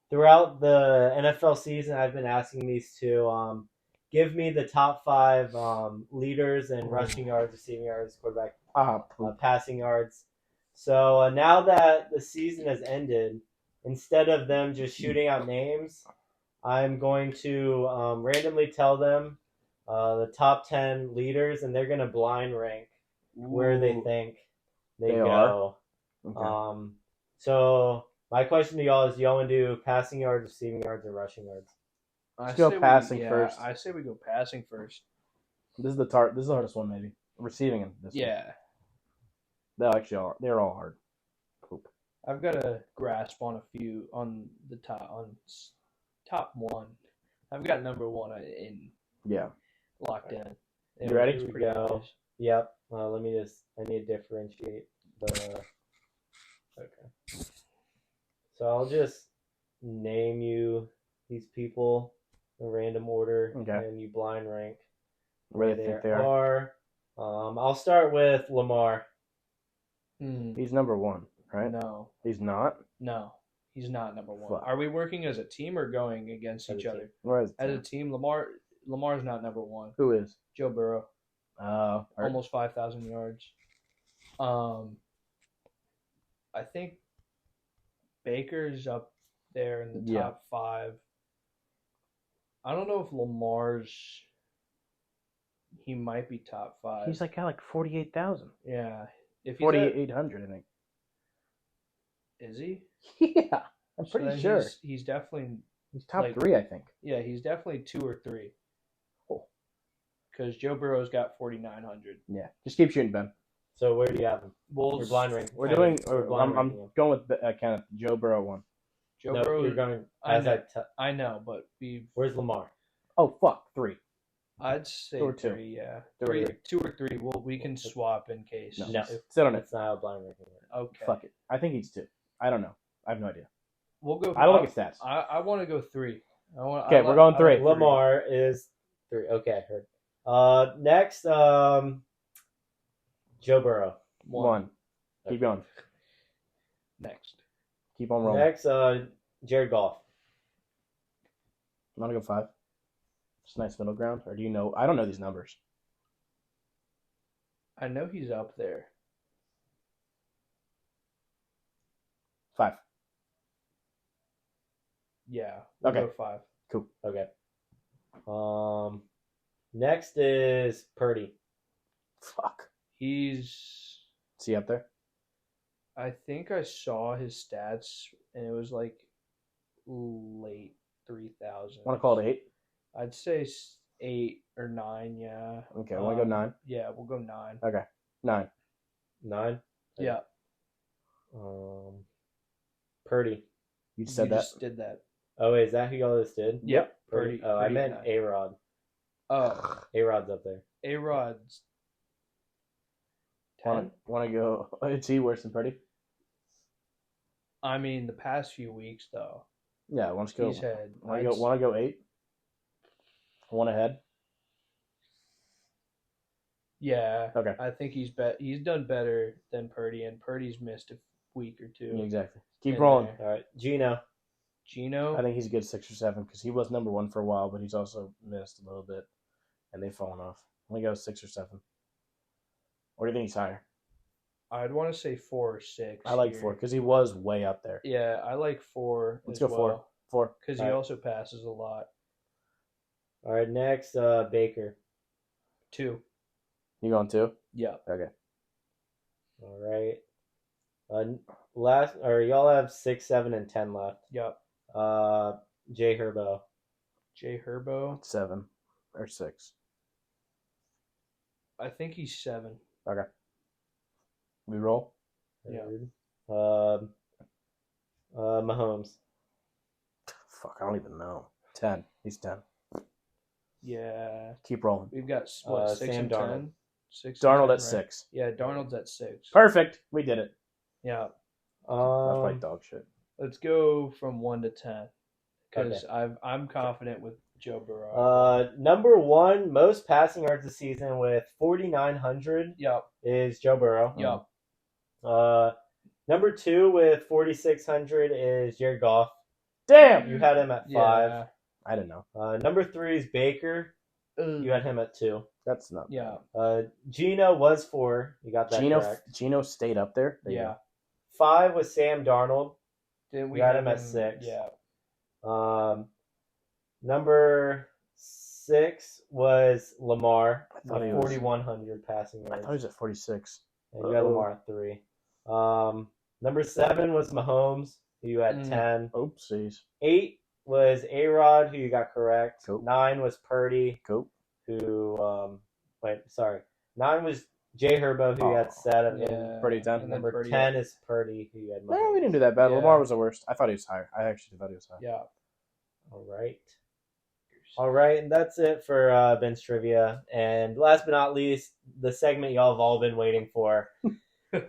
throughout the NFL season, I've been asking these to give me the top 5 leaders in rushing yards, receiving yards, quarterback, passing yards. So now that the season has ended, instead of them just shooting out names, I'm going to randomly tell them the top 10 leaders, and they're going to blind rank where they think they go. Okay. So my question to y'all is: do y'all want to do passing yards, receiving yards, or rushing yards? Let's go passing first. I say we go passing first. This is the hardest one, maybe. Receiving and this one. Yeah. They actually are. They're all hard. Poop. I've got a grasp on a few on the top one. I've got number 1 in Yeah. locked in. You ready? Here we go. Yep. I need to differentiate the. Okay. So I'll just name you these people in random order, Okay. and you blind rank Where they think they are. I'll start with Lamar. He's number 1, right? No. He's not? No. He's not number 1. Fuck. Are we working as a team or going against As a each team. other? Where is As a team, Lamar's not number 1. Who is? Joe Burrow. Almost. Almost 5,000 yards. I think Baker's up there in the top 5. I don't know if Lamar's. He might be top 5. He's got like 48,000. Yeah. If he's 4,800, I think. Is he? Yeah, I'm pretty then sure. He's definitely. He's top 3, I think. Yeah, he's definitely 2 or 3. Cool. Because Joe Burrow's got 4,900. Yeah, just keep shooting, Ben. So where do you have him? Wolves. Your blind ranking. We're doing. I'm going with Kenneth. Joe Burrow 1. Joe No, Burrow. you're going. I know, but Where's Lamar? Oh fuck, 3. I'd say 2 or 2. 3. Yeah, 3. 2 or 3. We can swap in case. No. Sit on it. It's not a blind ranking. Okay. Fuck it. I think he's 2. I don't know. I have no idea. We'll go. I don't look at stats. I want to go 3. Okay, we're going 3. Lamar is 3. Okay, heard. Next, Joe Burrow. 1. Keep going. Next. Keep on rolling. Next, Jared Goff. I'm gonna go 5. Just a nice middle ground. Or do you know? I don't know these numbers. I know he's up there. 5. Yeah. Okay. Go 5. Cool. Okay. Next is Purdy. Fuck. He's. Is he up there? I think I saw his stats, and it was like late 3,000. Want to call it 8? I'd say 8 or 9. Yeah. Okay. Want to go 9? Yeah, we'll go 9. Okay. 9. 9. Yeah. Purdy. You just said that. Just did that. Oh, wait, is that who y'all just did? Yep. Purdy. Oh, I meant 9. A-Rod. Oh, A-Rod's up there. A-Rod's 10. Want to go? Is he worse than Purdy? I mean, the past few weeks though. Yeah. Want to go? He's had. Want to go 8? 1 ahead. Yeah. Okay. I think he's done better than Purdy, and Purdy's missed a week or 2. Yeah, exactly. Keep in rolling. there. All right, Gino. Gino. I think he's a good 6 or 7 because he was number 1 for a while, but he's also missed a little bit, and they've fallen off. I'm gonna go 6 or 7. Or do you think he's higher? I'd want to say 4 or 6. I like here. 4 because he was way up there. Yeah, I like 4. Let's go 4. 4. Because he also passes a lot. All right, next, Baker. 2. You going 2? Yeah. Okay. All right. Y'all have 6, 7, and 10 left. Yep. Jay Herbo. Jay Herbo. 7 or 6. I think he's 7. Okay. We roll. Yeah. Mahomes. Fuck, I don't even know. 10. He's 10. Yeah. Keep rolling. We've got what, 6 Sam and Darnold. 10? 6 Darnold and 10, at 6. Yeah, Darnold's at 6. Perfect. We did it. Yeah. That's like dog shit. Let's go from 1 to 10. Because I'm confident with Joe Burrow. Number 1, most passing yards this season with 4,900 Yep. is Joe Burrow. Yep. Number 2 with 4,600 is Jared Goff. Damn! You had him at 5. Yeah. I didn't know. Number 3 is Baker. You had him at 2. That's not Yeah. Gino was 4. You got that correct. Gino stayed up there? There you Yeah. go. 5 was Sam Darnold. Didn't we You had have him at 6. Yeah. Number 6 was Lamar. I thought he with was- 4,100 passing I yards. thought he was at 46. And you had Lamar at 3. Number 7 was Mahomes, who you had 10. Oopsies. 8 was A-Rod, who you got correct. Cool. 9 was Purdy, Cool. who 9 was Jay Herbo, who you had 7. Yeah. Purdy 10. And then Number Purdy 10 is Purdy, who you had Well, Mahomes. we didn't do that bad. Yeah. Lamar was the worst. I thought he was higher. I actually thought he was higher. Yeah. All right, and that's it for Ben's Trivia. And last but not least, the segment y'all have all been waiting for.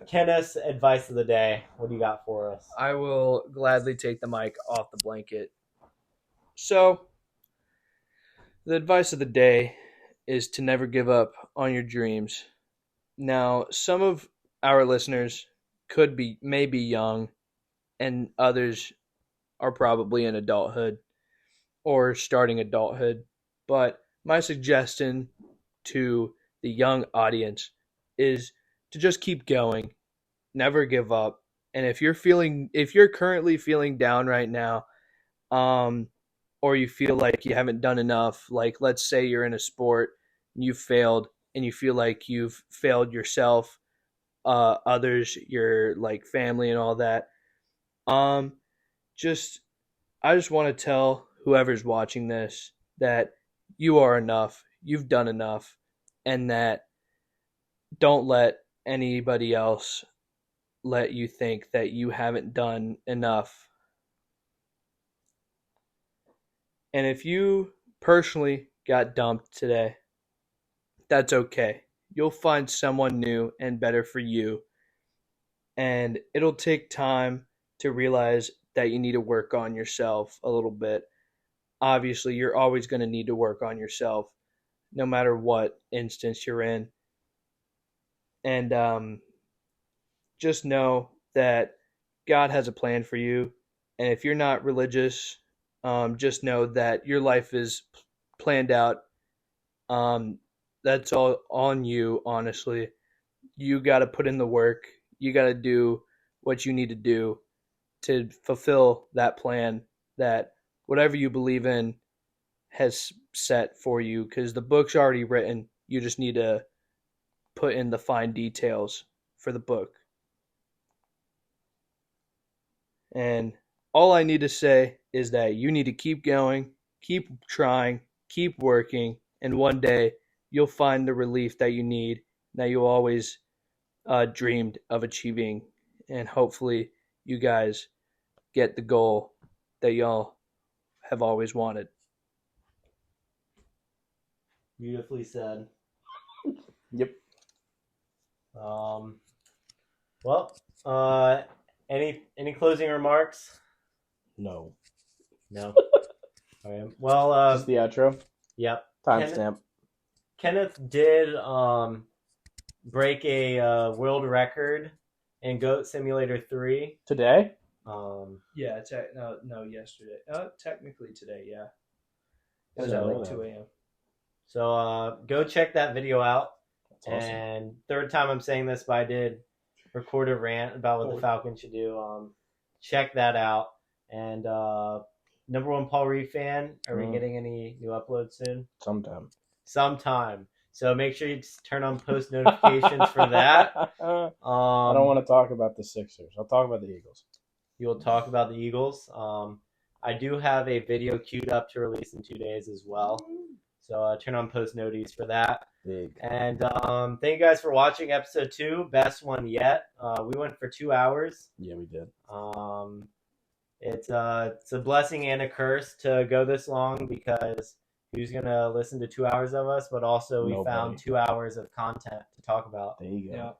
Kenneth's advice of the day. What do you got for us? I will gladly take the mic off the blanket. So, the advice of the day is to never give up on your dreams. Now, some of our listeners may be young, and others are probably in adulthood or starting adulthood. But my suggestion to the young audience is to just keep going, never give up. And if you're currently feeling down right now, or you feel like you haven't done enough, like let's say you're in a sport, you failed, and you feel like you've failed yourself, others, your like family and all that. Just I just want to tell whoever's watching this that you are enough, you've done enough, and that don't let anybody else let you think that you haven't done enough. And if you personally got dumped today, that's okay. You'll find someone new and better for you. And it'll take time to realize that you need to work on yourself a little bit. Obviously, you're always going to need to work on yourself, no matter what instance you're in. And just know that God has a plan for you. And if you're not religious, just know that your life is planned out. That's all on you, honestly. You got to put in the work. You got to do what you need to do to fulfill that plan that whatever you believe in has set for you, because the book's already written. You just need to put in the fine details for the book. And all I need to say is that you need to keep going, keep trying, keep working, and one day you'll find the relief that you need, that you always dreamed of achieving. And hopefully you guys get the goal that y'all have always wanted. Beautifully said. Yep. Well, any closing remarks? No. No. Okay. Well, Just the outro. Yep. Timestamp. Kenneth did break a world record in Goat Simulator 3 Today? Yeah, yesterday. Technically today, yeah. It was So, at like 2 a.m. So go check that video out. That's awesome. And third time I'm saying this, but I did record a rant about what the Falcons should do. Check that out. And number one Paul Reed fan, are we getting any new uploads soon? Sometime. So make sure you turn on post notifications for that. I don't want to talk about the Sixers. I'll talk about the Eagles. You will talk about the Eagles. I do have a video queued up to release in 2 days as well. So turn on post noties for that. Big. And thank you guys for watching episode 2, best one yet. We went for 2 hours. Yeah, we did. It's a blessing and a curse to go this long, because who's gonna listen to 2 hours of us? But also we found 2 hours of content to talk about. There you go. Yeah.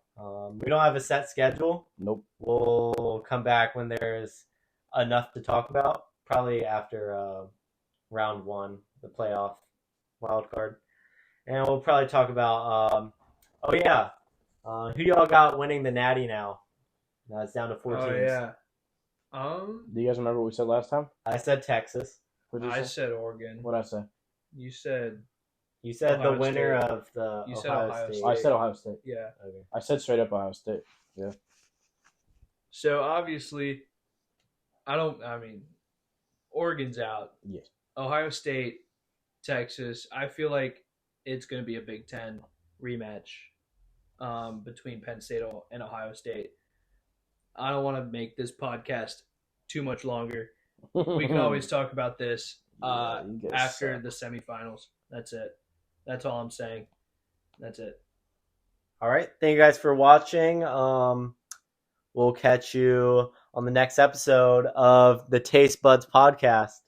We don't have a set schedule. Nope. We'll come back when there's enough to talk about. Probably after round 1, the playoff wild card. And we'll probably talk about who y'all got winning the Natty now? It's down to 4 teams. Oh yeah. Do you guys remember what we said last time? I said Texas. I said Oregon. What did I say? You said the winner State. of the You said Ohio Ohio State. I said Ohio State. Yeah. Okay. I said straight up Ohio State. Yeah. So obviously, Oregon's out. Yes. Ohio State, Texas. I feel like it's going to be a Big Ten rematch between Penn State and Ohio State. I don't want to make this podcast too much longer. We can always talk about this after the semifinals. That's it. That's all I'm saying. That's it. All right. Thank you guys for watching. We'll catch you on the next episode of the Taste Buds Podcast.